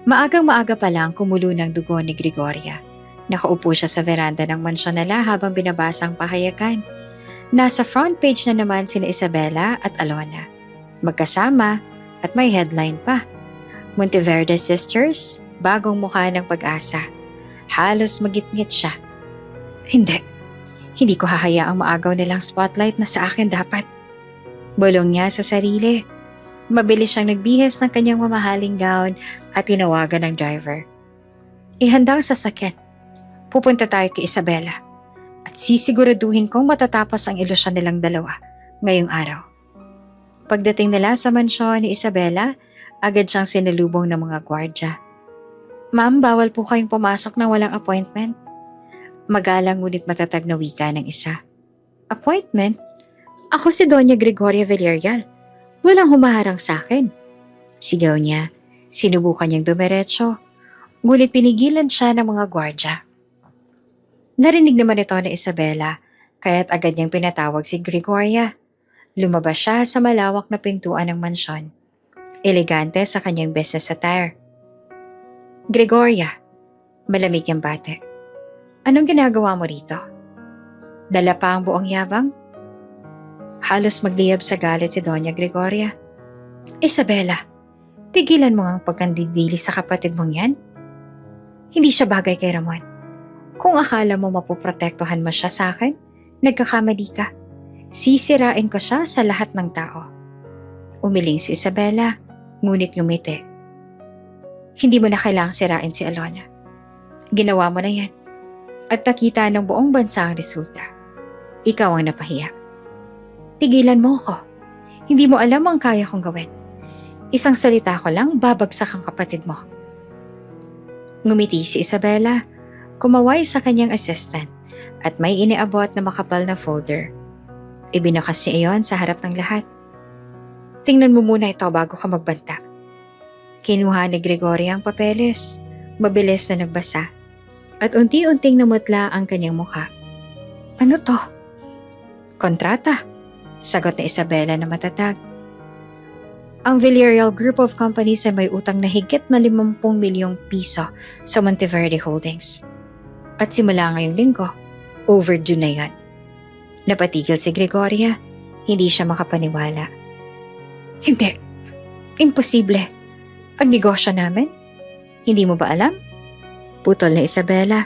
Maagang-maaga pa lang kumulo ng dugo ni Gregoria. Nakaupo siya sa veranda ng mansyon nila habang binabasa ang pahayagan. Nasa front page na naman sina Isabela at Alona. Magkasama at may headline pa. Monteverde Sisters, bagong mukha ng pag-asa. Halos magitngit siya. Hindi ko hahayaang maagaw nilang spotlight na sa akin dapat. Bulong niya sa sarili. Mabilis siyang nagbihis ng kanyang mamahaling gown at tinawagan ng driver. Ihanda ang sasakyan. Pupunta tayo kay Isabela at sisiguraduhin kong matatapos ang ilusyon nilang dalawa ngayong araw. Pagdating nila sa mansyon ni Isabela, agad siyang sinalubong ng mga gwardya. Ma'am, bawal po kayong pumasok ng walang appointment. Magalang ngunit matatag na wika ng isa. Appointment? Ako si Doña Gregoria Villarreal. Walang humaharang sa akin. Sigaw niya. Sinubukan niyang dumiretso. Ngunit pinigilan siya ng mga gwardya. Narinig naman ito ni Isabela, kaya't agad niyang pinatawag si Gregoria. Lumabas siya sa malawak na pintuan ng mansyon. Elegante sa kanyang business attire. Gregoria, malamig niyang bate. Anong ginagawa mo rito? Dala pa ang buong yabang? Halos magliyab sa galit si Doña Gregoria. Isabela, tigilan mo ang pagkandidili sa kapatid mong yan. Hindi siya bagay kay Ramon. Kung akala mo mapoprotektuhan mo siya sa akin, nagkakamali ka. Sisirain ko siya sa lahat ng tao. Umiling si Isabela, ngunit ngumiti. Hindi mo na kailangang sirain si Alona. Ginawa mo na yan. At nakita ng buong bansa ang resulta. Ikaw ang napahiya. Tigilan mo ako. Hindi mo alam ang kaya kong gawin. Isang salita ko lang, babagsak ang kapatid mo. Ngumiti si Isabela, kumaway sa kanyang assistant at may iniabot na makapal na folder. Ibinukas niya iyon sa harap ng lahat. Tingnan mo muna ito bago ka magbanta. Kinuha ni Gregoria ang papeles, mabilis na nagbasa, at unti-unting namutla ang kanyang mukha. Ano to? Kontrata, sagot ni Isabela na matatag. Ang Villarreal Group of Companies ay may utang na higit na 50 milyong piso sa Monteverde Holdings. At simula ngayong linggo, overdue na yan. Napatigil si Gregoria, hindi siya makapaniwala. Hindi, imposible. Ang negosyo namin? Hindi mo ba alam? Putol na Isabela.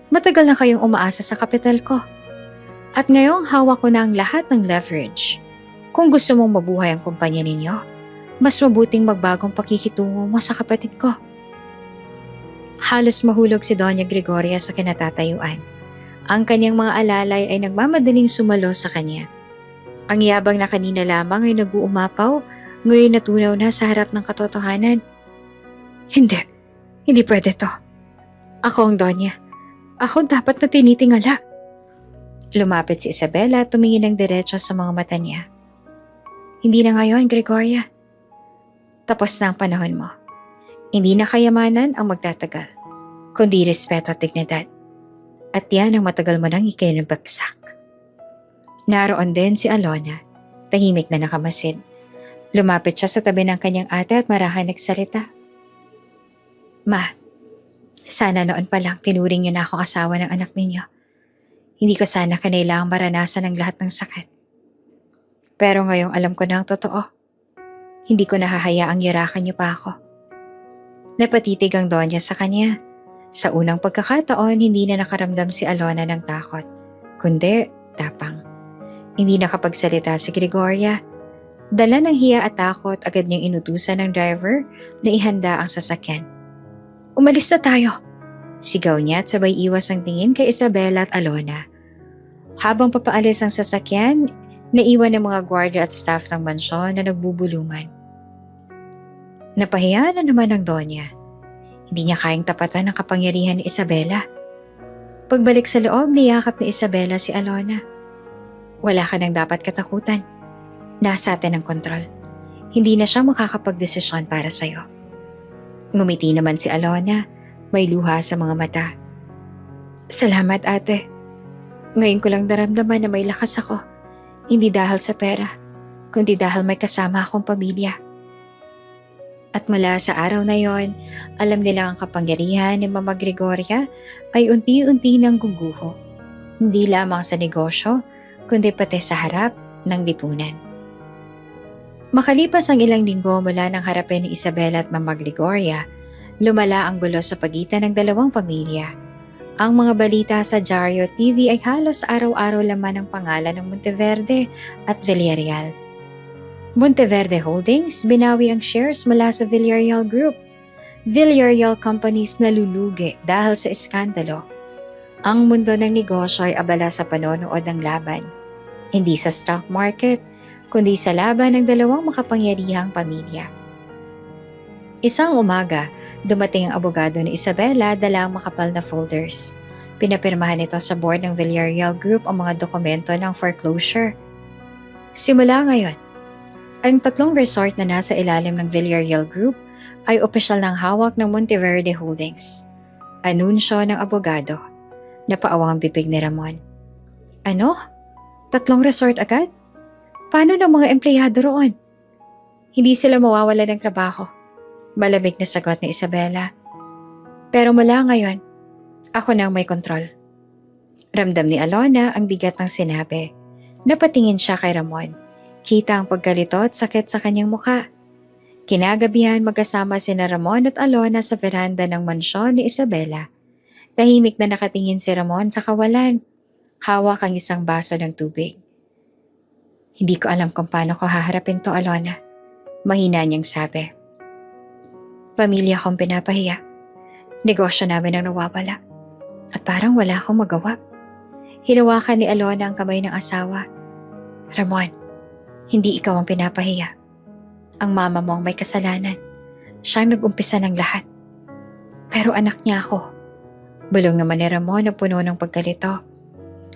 Matagal na kayong umaasa sa kapital ko. At ngayong hawak ko na ang lahat ng leverage. Kung gusto mong mabuhay ang kumpanya ninyo, mas mabuting magbagong pakikitungo mo sa kapatid ko. Halos mahulog si Doña Gregoria sa kinatatayuan. Ang kanyang mga alalay ay nagmamadaling sumalo sa kanya. Ang yabang na kanina lamang ay nag-uumapaw, ngayon natunaw na sa harap ng katotohanan. Hindi pwede to. Ako ang Donya. Ako dapat na tinitingala. Lumapit si Isabela at tumingin ng diretso sa mga mata niya. Hindi na ngayon, Gregoria. Tapos na ang panahon mo. Hindi na kayamanan ang magtatagal, kundi respeto at dignidad. At yan ang matagal mo nang ikinabagsak. Naroon din si Alona, tahimik na nakamasid. Lumapit siya sa tabi ng kanyang ate at marahan nagsalita. Ma, sana noon pa lang tinuring niyo na akong asawa ng anak ninyo. Hindi ko sana kanailangang maranasan ang lahat ng sakit. Pero ngayong alam ko na ang totoo, hindi ko nahahayaang yurakan niyo pa ako. Napatitig ang Donya sa kanya. Sa unang pagkakataon, hindi na nakaramdam si Alona ng takot, kundi tapang. Hindi nakapagsalita si Gregoria. Dala ng hiya at takot, agad niyang inutusan ng driver na ihanda ang sasakyan. Umalis na tayo! Sigaw niya at sabay iwas ang tingin kay Isabela at Alona. Habang papaalis ang sasakyan, naiwan ng mga gwardiya at staff ng mansyon na nagbubulungan. Napahiya na naman ang Donya. Hindi niya kayang tapatan ang kapangyarihan ni Isabela. Pagbalik sa loob, niyakap ni Isabela si Alona. Wala ka nang dapat katakutan. Nasa atin ang kontrol. Hindi na siya makakapagdesisyon para sa'yo. Ngumiti naman si Alona, may luha sa mga mata. Salamat ate. Ngayon ko lang naramdaman na may lakas ako. Hindi dahil sa pera, kundi dahil may kasama akong pamilya. At mula sa araw na yon, alam nilang ang kapangyarihan ni Mama Gregoria ay unti-unti nang guguho. Hindi lamang sa negosyo, kundi pati sa harap ng lipunan. Makalipas ang ilang linggo mula nang harapin ni Isabela at Mama Gregoria, lumala ang gulo sa pagitan ng dalawang pamilya. Ang mga balita sa Diario TV ay halos araw-araw laman ng pangalan ng Monteverde at Villarreal. Monteverde Holdings binawi ang shares mula sa Villarreal Group. Villarreal Companies nalulugi dahil sa iskandalo. Ang mundo ng negosyo ay abala sa panonood ng laban. Hindi sa stock market, kundi sa laban ng dalawang makapangyarihang pamilya. Isang umaga, dumating ang abogado ni Isabela dala ang makapal na folders. Pinapirmahan ito sa board ng Villarreal Group ang mga dokumento ng foreclosure. Simula ngayon, ang tatlong resort na nasa ilalim ng Villarreal Group ay opisyal ng hawak ng Monteverde Holdings. Anunsyo ng abogado. Napaawang bibig ni Ramon. Ano? 3 resort agad? Paano ng mga empleyado roon? Hindi sila mawawala ng trabaho. Malamig na sagot ni Isabela. Pero mula ngayon, ako na ang may kontrol. Ramdam ni Alona ang bigat ng sinabi. Napatingin siya kay Ramon. Kita ang pagkalito at sakit sa kanyang mukha. Kinagabihan magkasama sina Ramon at Alona sa veranda ng mansyon ni Isabela. Tahimik na nakatingin si Ramon sa kawalan. Hawak ang isang baso ng tubig. Hindi ko alam kung paano ko haharapin to, Alona. Mahina niyang sabi. Pamilya kong pinapahiya. Negosyo namin ang nawawala. At parang wala akong magawa. Hinawakan ni Alona ang kamay ng asawa. Ramon, hindi ikaw ang pinapahiya. Ang mama mo ang may kasalanan. Siyang nag-umpisa ng lahat. Pero anak niya ako. Bulong naman ni Ramon na puno ng pagkalito.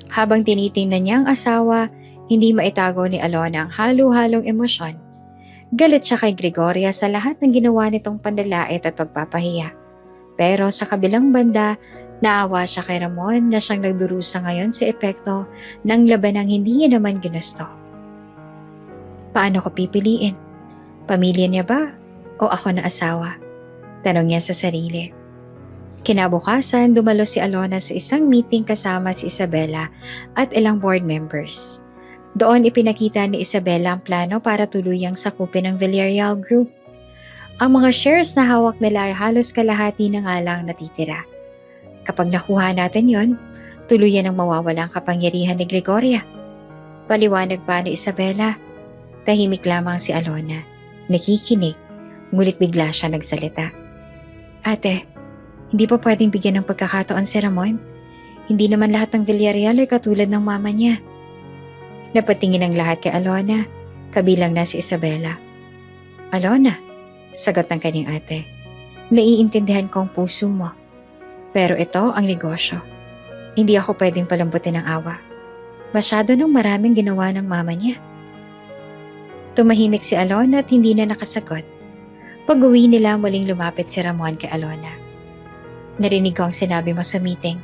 Habang tinitingnan niya ang asawa, hindi maitago ni Alona ang halo-halong emosyon. Galit siya kay Gregoria sa lahat ng ginawa nitong pandalait at pagpapahiya. Pero sa kabilang banda, naawa siya kay Ramon na siyang nagdurusa ngayon sa epekto ng labanang hindi niya naman ginusto. Paano ko pipiliin? Pamilya niya ba o ako na asawa? Tanong niya sa sarili. Kinabukasan, dumalo si Alona sa isang meeting kasama si Isabela at ilang board members. Doon ipinakita ni Isabela ang plano para tuluyang sakupin ang Villarreal Group. Ang mga shares na hawak nila ay halos kalahati na nga lang natitira. Kapag nakuha natin yon, tuluyan ang mawawala ang kapangyarihan ni Gregoria. Paliwanag pa ni Isabela. Tahimik lamang si Alona. Nakikinig, ngunit bigla siya nagsalita. Ate, hindi pa pwedeng bigyan ng pagkakataon si Ramon. Hindi naman lahat ng Villarreal ay katulad ng mama niya. Napatingin ang lahat kay Alona, kabilang na si Isabela. Alona, sagot ng kanyang ate. Naiintindihan ko ang puso mo. Pero ito ang negosyo. Hindi ako pwedeng palambutin ng awa. Masyado nang maraming ginawa ng mama niya. Tumahimik si Alona at hindi na nakasagot. Pag-uwi nila, muling lumapit si Ramon kay Alona. Narinig ko ang sinabi mo sa meeting.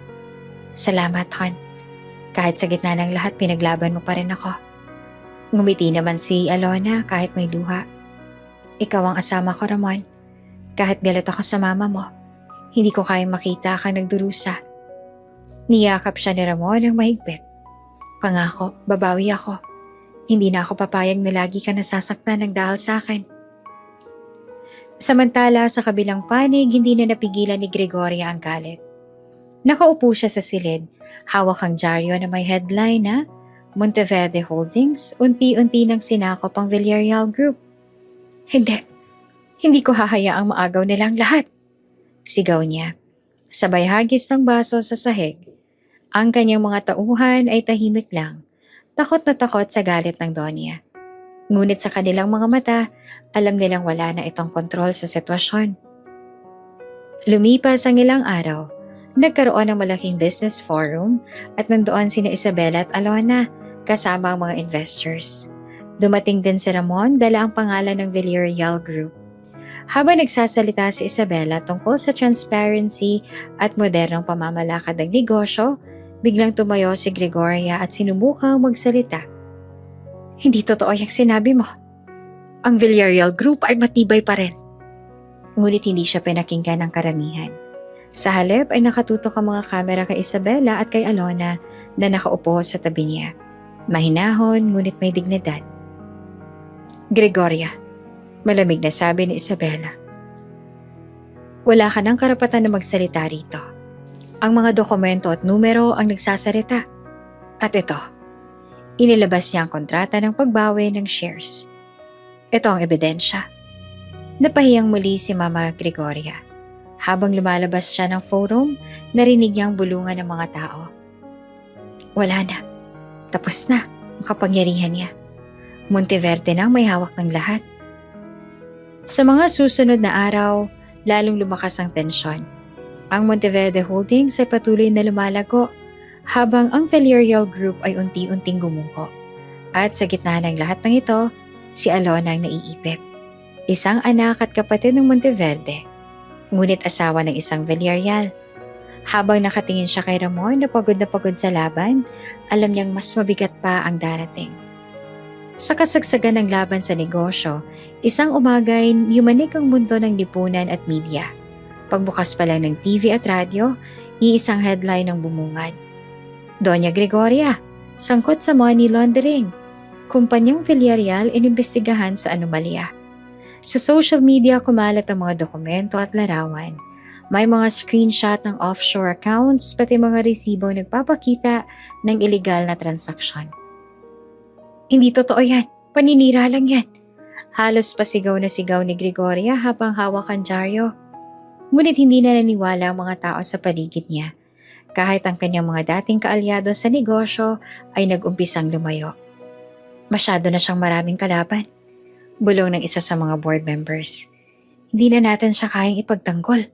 Salamat, Hon. Kahit sa gitna ng lahat, pinaglaban mo pa rin ako. Ngumiti naman si Alona kahit may luha. Ikaw ang asama ko, Ramon. Kahit galit ako sa mama mo, hindi ko kayang makita ka nagdurusa. Niyakap siya ni Ramon ng mahigpit. Pangako, babawi ako. Hindi na ako papayag na lagi ka nasasaktan ng dahil sa akin. Samantala sa kabilang panig, hindi na napigilan ni Gregoria ang galit. Nakaupo siya sa silid, hawak ang dyaryo na may headline na Monteverde Holdings, unti-unti nang sinakop ang Villarreal Group. Hindi ko hahayaang maagaw nila ang lahat. Sigaw niya. Sabay hagis ng baso sa sahig. Ang kanyang mga tauhan ay tahimik lang, takot na takot sa galit ng Donya. Ngunit sa kanilang mga mata, alam nilang wala na itong kontrol sa sitwasyon. Lumipas ang ilang araw, nagkaroon ng malaking business forum at nandoon sina Isabela at Alona kasama ang mga investors. Dumating din si Ramon, dala ang pangalan ng Villarreal Group. Habang nagsasalita si Isabela tungkol sa transparency at modernong pamamalakad ng negosyo, biglang tumayo si Gregoria at sinubukang magsalita. Hindi totoo yung sinabi mo. Ang Villarreal Group ay matibay pa rin. Ngunit hindi siya pinakinggan ng karamihan. Sa halip ay nakatutok ang mga kamera kay Isabela at kay Alona na nakaupo sa tabi niya. Mahinahon ngunit may dignidad. Gregoria, malamig na sabi ni Isabela. Wala ka ng karapatan na magsalita rito. Ang mga dokumento at numero ang nagsasalita. At ito, inilabas niya ang kontrata ng pagbawi ng shares. Ito ang ebidensya. Napahiyang muli si Mama Gregoria. Habang lumalabas siya ng forum, narinig niyang bulungan ng mga tao. Wala na. Tapos na ang kapangyarihan niya. Monteverde na ang may hawak ng lahat. Sa mga susunod na araw, lalong lumakas ang tensyon. Ang Monteverde Holdings ay patuloy na lumalago habang ang Villarreal Group ay unti-unting gumuho. At sa gitna ng lahat ng ito, si Alona ang naiipit. Isang anak at kapatid ng Monteverde, ngunit asawa ng isang Villarreal. Habang nakatingin siya kay Ramon na pagod sa laban, alam niyang mas mabigat pa ang darating. Sa kasagsagan ng laban sa negosyo, isang umagay yumanik ang mundo ng lipunan at media. Pagbukas pa lang ng TV at radyo, iisang headline ang bumungad. Doña Gregoria, sangkot sa money laundering. Kumpanyang Villarreal inimbestigahan sa anomalya. Sa social media kumalat ang mga dokumento at larawan. May mga screenshot ng offshore accounts pati mga resibong nagpapakita ng iligal na transaksyon. Hindi totoo yan. Paninira lang yan. Halos pasigaw na sigaw ni Gregoria habang hawak ang dyaryo. Ngunit hindi na naniwala ang mga tao sa paligid niya. Kahit ang kanyang mga dating kaalyado sa negosyo ay nag-umpisang lumayo. Masyado na siyang maraming kalaban. Bulong ng isa sa mga board members. Hindi na natin siya kayang ipagtanggol.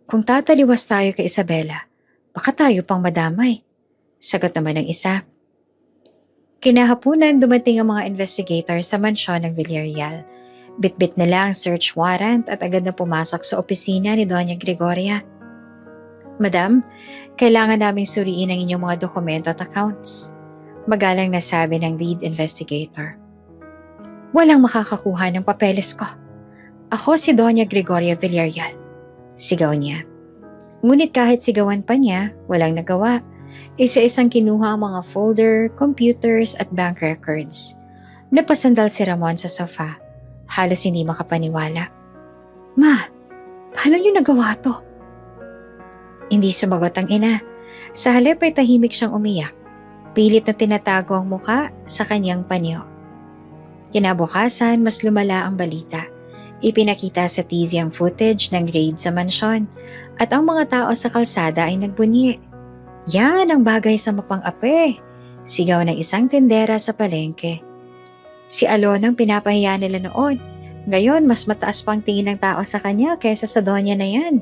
Kung tataliwas tayo kay Isabela, baka tayo pang madamay. Sagot naman ng isa. Kinahapunan dumating ang mga investigator sa mansyon ng Villarreal. Bitbit nila ang search warrant at agad na pumasok sa opisina ni Doña Gregoria. Madam, kailangan naming suriin ang inyong mga dokumento at accounts. Magalang nasabi ng lead investigator. Walang makakakuha ng papeles ko. Ako si Doña Gregoria Villarreal. Sigaw niya. Ngunit kahit sigawan pa niya, walang nagawa. Isa-isang kinuha ang mga folder, computers at bank records. Napasandal si Ramon sa sofa. Halos hindi makapaniwala. Ma, paano niyo nagawa to? Hindi sumagot ang ina. Sa halip ay tahimik siyang umiyak. Pilit na tinatago ang muka sa kanyang panyo. Kinabukasan, mas lumala ang balita. Ipinakita sa TV ang footage ng raid sa mansyon at ang mga tao sa kalsada ay nagbunyi. Yan ang bagay sa mapang-ape, sigaw ng isang tindera sa palengke. Si Alona ang pinapahiya nila noon. Ngayon, mas mataas pang tingin ng tao sa kanya kaysa sa Donya na yan.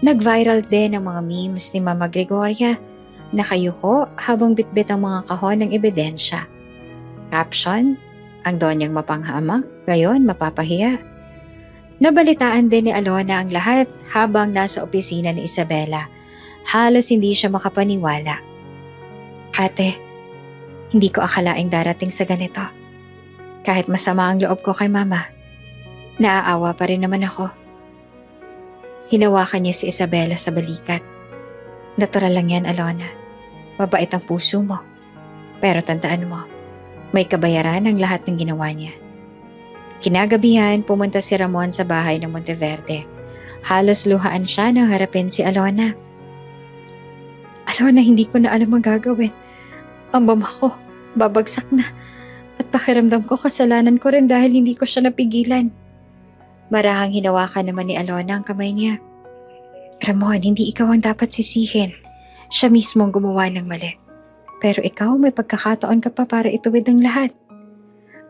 Nag-viral din ang mga memes ni Mama Gregoria. Nakayuko habang bitbit ang mga kahon ng ebidensya. Caption, ang Donyang mapanghamak, ngayon mapapahiya. Nabalitaan din ni Alona ang lahat habang nasa opisina ni Isabela. Halos hindi siya makapaniwala. Ate, hindi ko akalaing darating sa ganito. Kahit masama ang loob ko kay Mama, naaawa pa rin naman ako. Hinawakan niya si Isabela sa balikat. Natural lang yan, Alona. Mabait ang puso mo. Pero tandaan mo, may kabayaran ang lahat ng ginawa niya. Kinagabihan, pumunta si Ramon sa bahay ng Monteverde. Halos luhaan siya nang harapin si Alona. Alona, hindi ko na alam ang gagawin. Ang mama ko, babagsak na. At pakiramdam ko kasalanan ko rin dahil hindi ko siya napigilan. Marahang hinawakan naman ni Alona ang kamay niya. Ramon, hindi ikaw ang dapat sisihin. Siya mismo ang gumawa ng mali. Pero ikaw, may pagkakataon ka pa para ituwid ang lahat.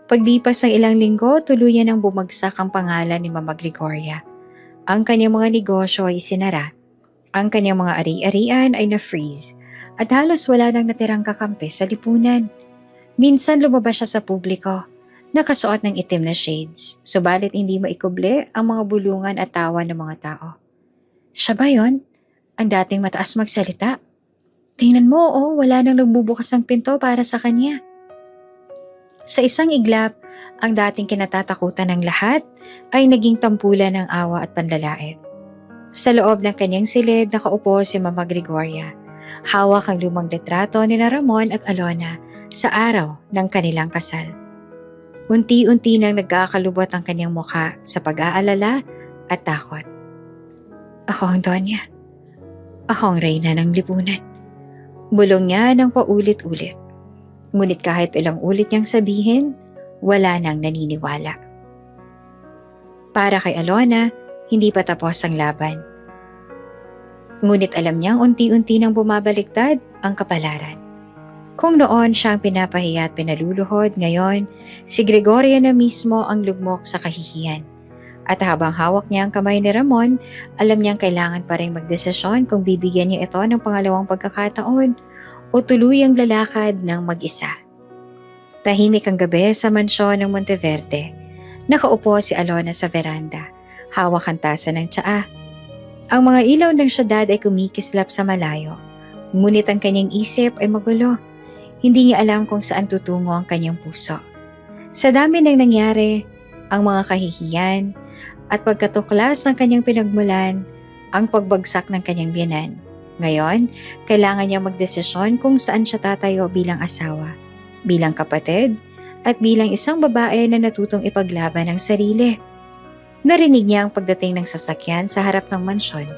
Paglipas ng ilang linggo, tuluyan ang bumagsak ang pangalan ni Mama Gregoria. Ang kanyang mga negosyo ay sinara. Ang kanyang mga ari-arian ay na-freeze. At halos wala nang natirang kakampi sa lipunan. Minsan lumabas siya sa publiko. Nakasuot ng itim na shades. Subalit hindi maikuble ang mga bulungan at tawa ng mga tao. Siya ba yun? Ang dating mataas magsalita? Tingnan mo, wala nang nagbubukas ng pinto para sa kanya. Sa isang iglap, ang dating kinatatakutan ng lahat ay naging tampulan ng awa at panlalait. Sa loob ng kanyang silid, nakaupo si Mama Gregoria. Hawak ang lumang litrato ni Ramon at Alona sa araw ng kanilang kasal. Unti-unti nang nagkakalubot ang kanyang mukha sa pag-aalala at takot. Ako ang Donya. Ako ang reyna ng lipunan. Bulong niya ng paulit-ulit. Ngunit kahit ilang ulit niyang sabihin, wala nang naniniwala. Para kay Alona, hindi pa tapos ang laban. Ngunit alam niyang unti-unti nang bumabaliktad ang kapalaran. Kung noon siyang pinapahiya at pinaluluhod, ngayon, si Gregoria na mismo ang lugmok sa kahihiyan. At habang hawak niya ang kamay ni Ramon, alam niyang kailangan pa rin magdesisyon kung bibigyan niya ito ng pangalawang pagkakataon o tuluyang lalakad ng mag-isa. Tahimik ang gabi sa mansyon ng Monteverde. Nakaupo si Alona sa veranda, hawak ang tasa ng tsaa. Ang mga ilaw ng syudad ay kumikislap sa malayo, ngunit ang kanyang isip ay magulo. Hindi niya alam kung saan tutungo ang kanyang puso. Sa dami ng nangyari, ang mga kahihiyan, at pagkatuklas ng kanyang pinagmulan, ang pagbagsak ng kanyang biyenan. Ngayon, kailangan niya magdesisyon kung saan siya tatayo bilang asawa, bilang kapatid, at bilang isang babae na natutong ipaglaban ang sarili. Narinig niya ang pagdating ng sasakyan sa harap ng mansyon.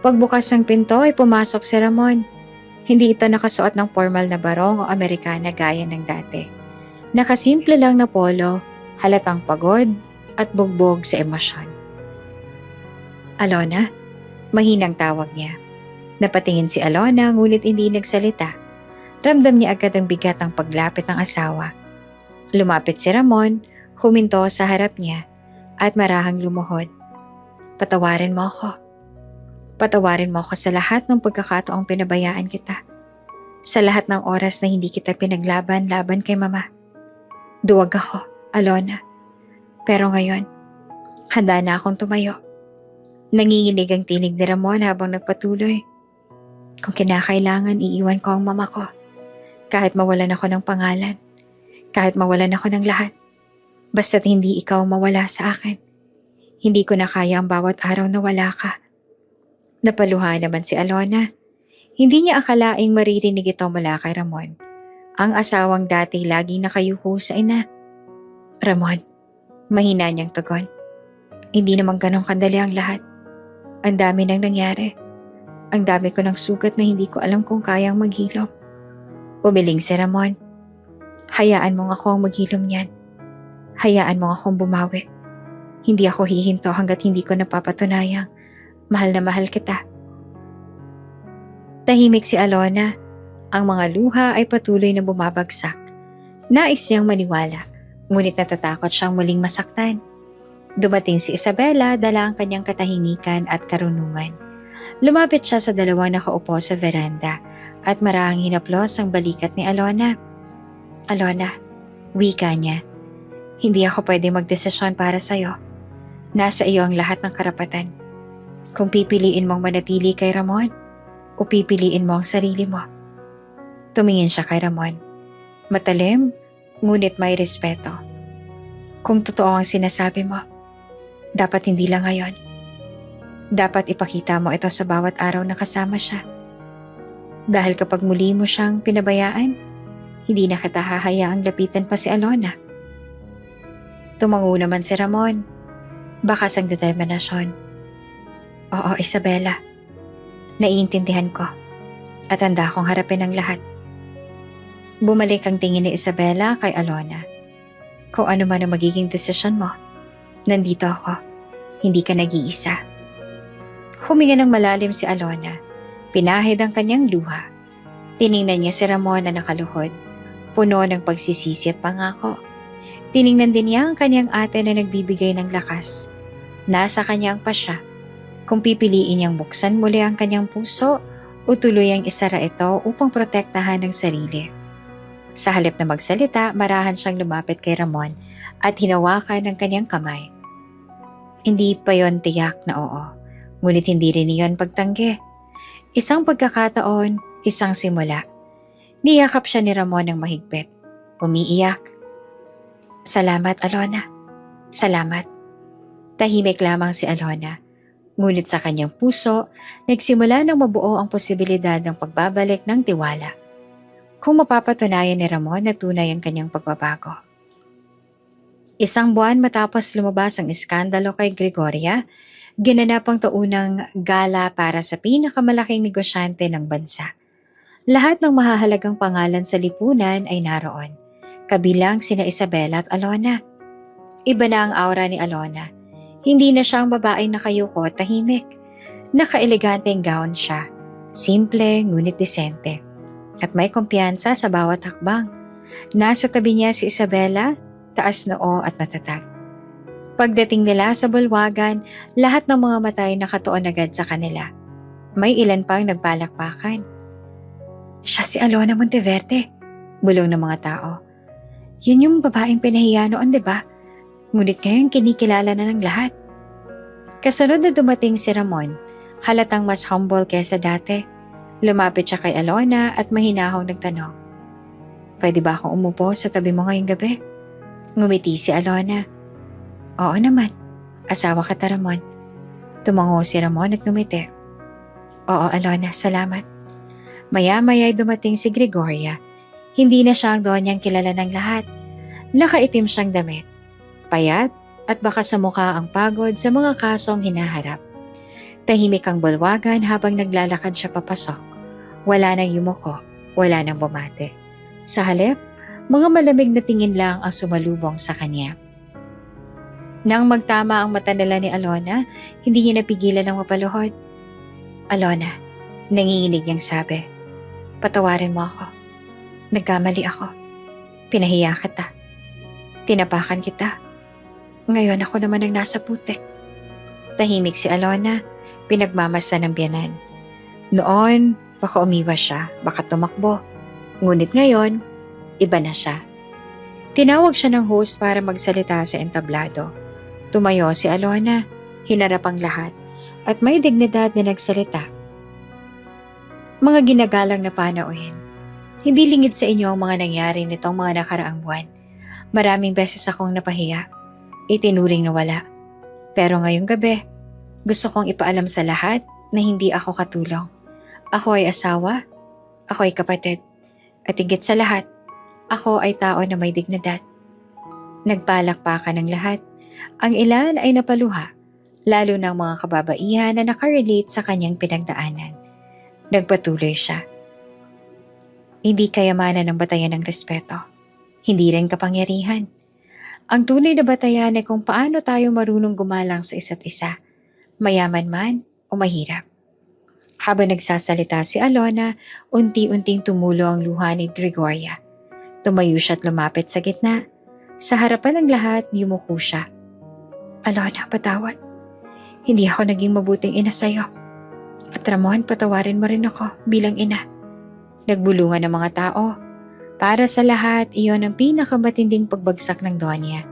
Pagbukas ng pinto ay pumasok si Ramon. Hindi ito nakasuot ng formal na barong o Amerikana gaya ng dati. Nakasimple lang na polo, halatang pagod, at bugbog sa emosyon. Alona? Mahinang tawag niya. Napatingin si Alona ngunit hindi nagsalita. Ramdam niya agad ang bigat ng paglapit ng asawa. Lumapit si Ramon, huminto sa harap niya, at marahang lumuhod. Patawarin mo ako. Patawarin mo ako sa lahat ng pagkakataong pinabayaan kita. Sa lahat ng oras na hindi kita pinaglaban kay Mama. Duwag ako, Alona. Pero ngayon, handa na akong tumayo. Nanginginig ang tinig ni Ramon habang nagpatuloy. Kung kinakailangan, iiwan ko ang mama ko. Kahit mawalan ako ng pangalan. Kahit mawalan ako ng lahat. Basta't hindi ikaw mawala sa akin. Hindi ko na kaya ang bawat araw na wala ka. Napaluha naman si Alona. Hindi niya akalaing maririnig ito mula kay Ramon. Ang asawang dati laging nakayuko sa ina. Ramon, mahina niyang tugon. Hindi naman ganong kadali ang lahat. Ang dami nang nangyari. Ang dami ko ng sugat na hindi ko alam kung kayang maghilom. Umiling si Ramon. Hayaan mo akong maghilom niyan. Hayaan mo akong bumawi. Hindi ako hihinto hanggat hindi ko napapatunayang mahal na mahal kita. Tahimik si Alona. Ang mga luha ay patuloy na bumabagsak. Nais siyang maniwala, ngunit natatakot siyang muling masaktan. Dumating si Isabela, dala ang kanyang katahimikan at karunungan. Lumapit siya sa dalawang nakaupo sa veranda at marahang hinaplos ang balikat ni Alona. Alona, wika niya. Hindi ako pwede magdesisyon para sa'yo. Nasa iyo ang lahat ng karapatan. Kung pipiliin mong manatili kay Ramon o pipiliin mo ang sarili mo. Tumingin siya kay Ramon. Matalim, ngunit may respeto. Kung totoo ang sinasabi mo, dapat hindi lang ngayon. Dapat ipakita mo ito sa bawat araw na kasama siya. Dahil kapag muli mo siyang pinabayaan, hindi na kita hahayaang lapitan pa si Alona. Tumango naman si Ramon. Bakas ang determinasyon. Oo, Isabela. Naiintindihan ko. At handa akong harapin ang lahat. Bumalik ang tingin ni Isabela kay Alona. Kung ano man ang magiging desisyon mo, nandito ako. Hindi ka nag-iisa. Huminga ng malalim si Alona. Pinahid ang kanyang luha. Tiningnan niya si Ramon na nakaluhod, puno ng pagsisisi at pangako. Tiningnan din niya ang kanyang ate na nagbibigay ng lakas. Nasa kanya ang pasya. Kung pipiliin niyang buksan muli ang kanyang puso o tuluyang isara ito upang protektahan ang sarili. Sa halip na magsalita, marahan siyang lumapit kay Ramon at hinawakan ang kanyang kamay. Hindi pa yon tiyak na oo, ngunit hindi rin iyon pagtanggi. Isang pagkakataon, isang simula. Niyakap siya ni Ramon ng mahigpit. Umiiyak. Salamat, Alona. Salamat. Tahimik lamang si Alona. Ngunit sa kanyang puso, nagsimula ng mabuo ang posibilidad ng pagbabalik ng tiwala. Kung mapapatunayan ni Ramon na tunay ang kanyang pagbabago. Isang buwan matapos lumabas ang iskandalo kay Gregoria, ginanap ang taunang gala para sa pinakamalaking negosyante ng bansa. Lahat ng mahahalagang pangalan sa lipunan ay naroon, kabilang sina Isabela at Alona. Iba na ang aura ni Alona. Hindi na siya ang babaeng nakayuko at tahimik. Naka-eleganteng gown siya, simple ngunit disente. At may kumpiyansa sa bawat hakbang. Nasa tabi niya si Isabela, taas noo at matatag. Pagdating nila sa bulwagan, lahat ng mga mata ay nakatuon agad sa kanila. May ilan pang nagpalakpakan. Siya si Alona Monteverde, bulong ng mga tao. Yun yung babaeng pinahiya noon, di ba? Ngunit ngayon kinikilala na ng lahat. Kasunod na dumating si Ramon, halatang mas humble kesa dati. Lumapit siya kay Alona at mahinahong nagtanong. Pwede ba akong umupo sa tabi mo ngayong gabi? Ngumiti si Alona. Oo naman, asawa ka ta Ramon. Tumango si Ramon at ngumiti. Oo Alona, salamat. Maya-maya ay dumating si Gregoria. Hindi na siya ang donyang kilala ng lahat. Nakaitim siyang damit. Payat at baka sa mukha ang pagod sa mga kasong hinaharap. Tahimik ang bulwagan habang naglalakad siya papasok. Wala nang yumuko, wala nang bumate. Sa halip, mga malamig na tingin lang ang sumalubong sa kanya. Nang magtama ang mata nila ni Alona, hindi niya napigilan ng mapaluhod. Alona, nanginginig niyang sabi, patawarin mo ako. Nagkamali ako. Pinahiya kita. Tinapakan kita. Ngayon ako naman ang nasa putik. Tahimik si Alona, pinagmamasdan ng biyanan. Noon, baka umiwas siya, baka tumakbo. Ngunit ngayon, iba na siya. Tinawag siya ng host para magsalita sa entablado. Tumayo si Alona, hinarap ang lahat, at may dignidad na nagsalita. Mga ginagalang na panauhin, hindi lingid sa inyo ang mga nangyari nitong mga nakaraang buwan. Maraming beses akong napahiya, itinuring na wala. Pero ngayong gabi, gusto kong ipaalam sa lahat na hindi ako katulong. Ako ay asawa, ako ay kapatid, at higit sa lahat, ako ay tao na may dignidad. Nagpalakpakan ng lahat. Ang ilan ay napaluha, lalo ng mga kababaihan na nakarelate sa kanyang pinagdaanan. Nagpatuloy siya. Hindi kayamanan ng batayan ng respeto. Hindi rin kapangyarihan. Ang tunay na batayan ay kung paano tayo marunong gumalang sa isa't isa, mayaman man o mahirap. Habang nagsasalita si Alona, unti-unting tumulo ang luha ni Gregoria. Tumayo siya at lumapit sa gitna. Sa harapan ng lahat, yumuko siya. Alona, patawad. Hindi ako naging mabuting ina sa'yo. At Ramon, patawarin mo rin ako bilang ina. Nagbulungan ng mga tao. Para sa lahat, iyon ang pinakamatinding pagbagsak ng Donya.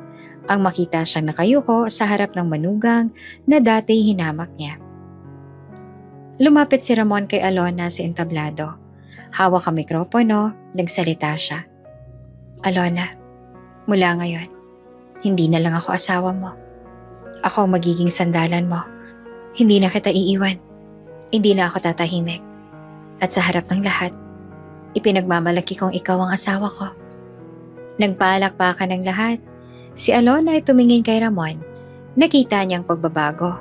Ang makita siyang nakayuko sa harap ng manugang na dati hinamak niya. Lumapit si Ramon kay Alona sa entablado. Hawak ang mikropono, nagsalita siya. Alona, mula ngayon, hindi na lang ako asawa mo. Ako ang magiging sandalan mo. Hindi na kita iiwan. Hindi na ako tatahimik. At sa harap ng lahat, ipinagmamalaki kong ikaw ang asawa ko. Nagpalakpakan ng lahat. Si Alona ay tumingin kay Ramon. Nakita niyang pagbabago.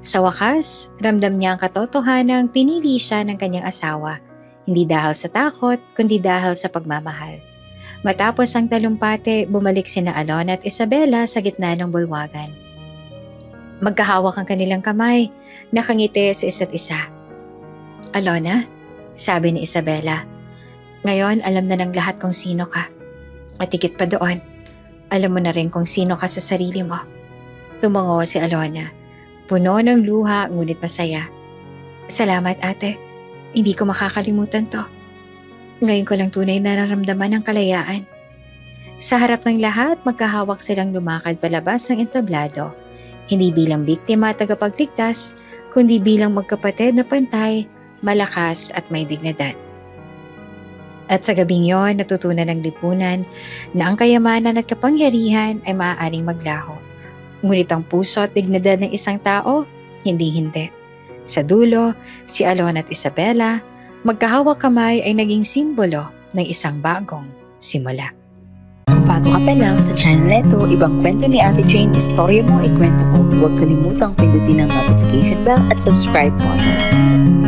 Sa wakas, ramdam niya ang katotohanang pinili siya ng kanyang asawa. Hindi dahil sa takot, kundi dahil sa pagmamahal. Matapos ang talumpati, bumalik sina Alona at Isabela sa gitna ng bulwagan. Magkahawak ang kanilang kamay, nakangiti sa isa't isa. Alona, sabi ni Isabela, ngayon alam na ng lahat kung sino ka. At higit pa doon, alam mo na rin kung sino ka sa sarili mo. Tumango si Alona, puno ng luha ngunit masaya. Salamat ate, hindi ko makakalimutan to. Ngayon ko lang tunay nararamdaman ang kalayaan. Sa harap ng lahat, magkahawak silang lumakad palabas ng entablado. Hindi bilang biktima at tagapagligtas, kundi bilang magkapatid na pantay, malakas at may dignidad. At sa gabing yon, natutunan ng lipunan na ang kayamanan at kapangyarihan ay maaaring maglaho. Ngunit ang puso at dignidad ng isang tao, hindi. Sa dulo, si Alona at Isabela, magkahawak kamay ay naging simbolo ng isang bagong simula. Kung bago ka pa lang sa channel neto, ibang kwento ni Ate Jane, istorya mo, ikwento ko. Huwag kalimutang pindutin ang notification bell at subscribe button.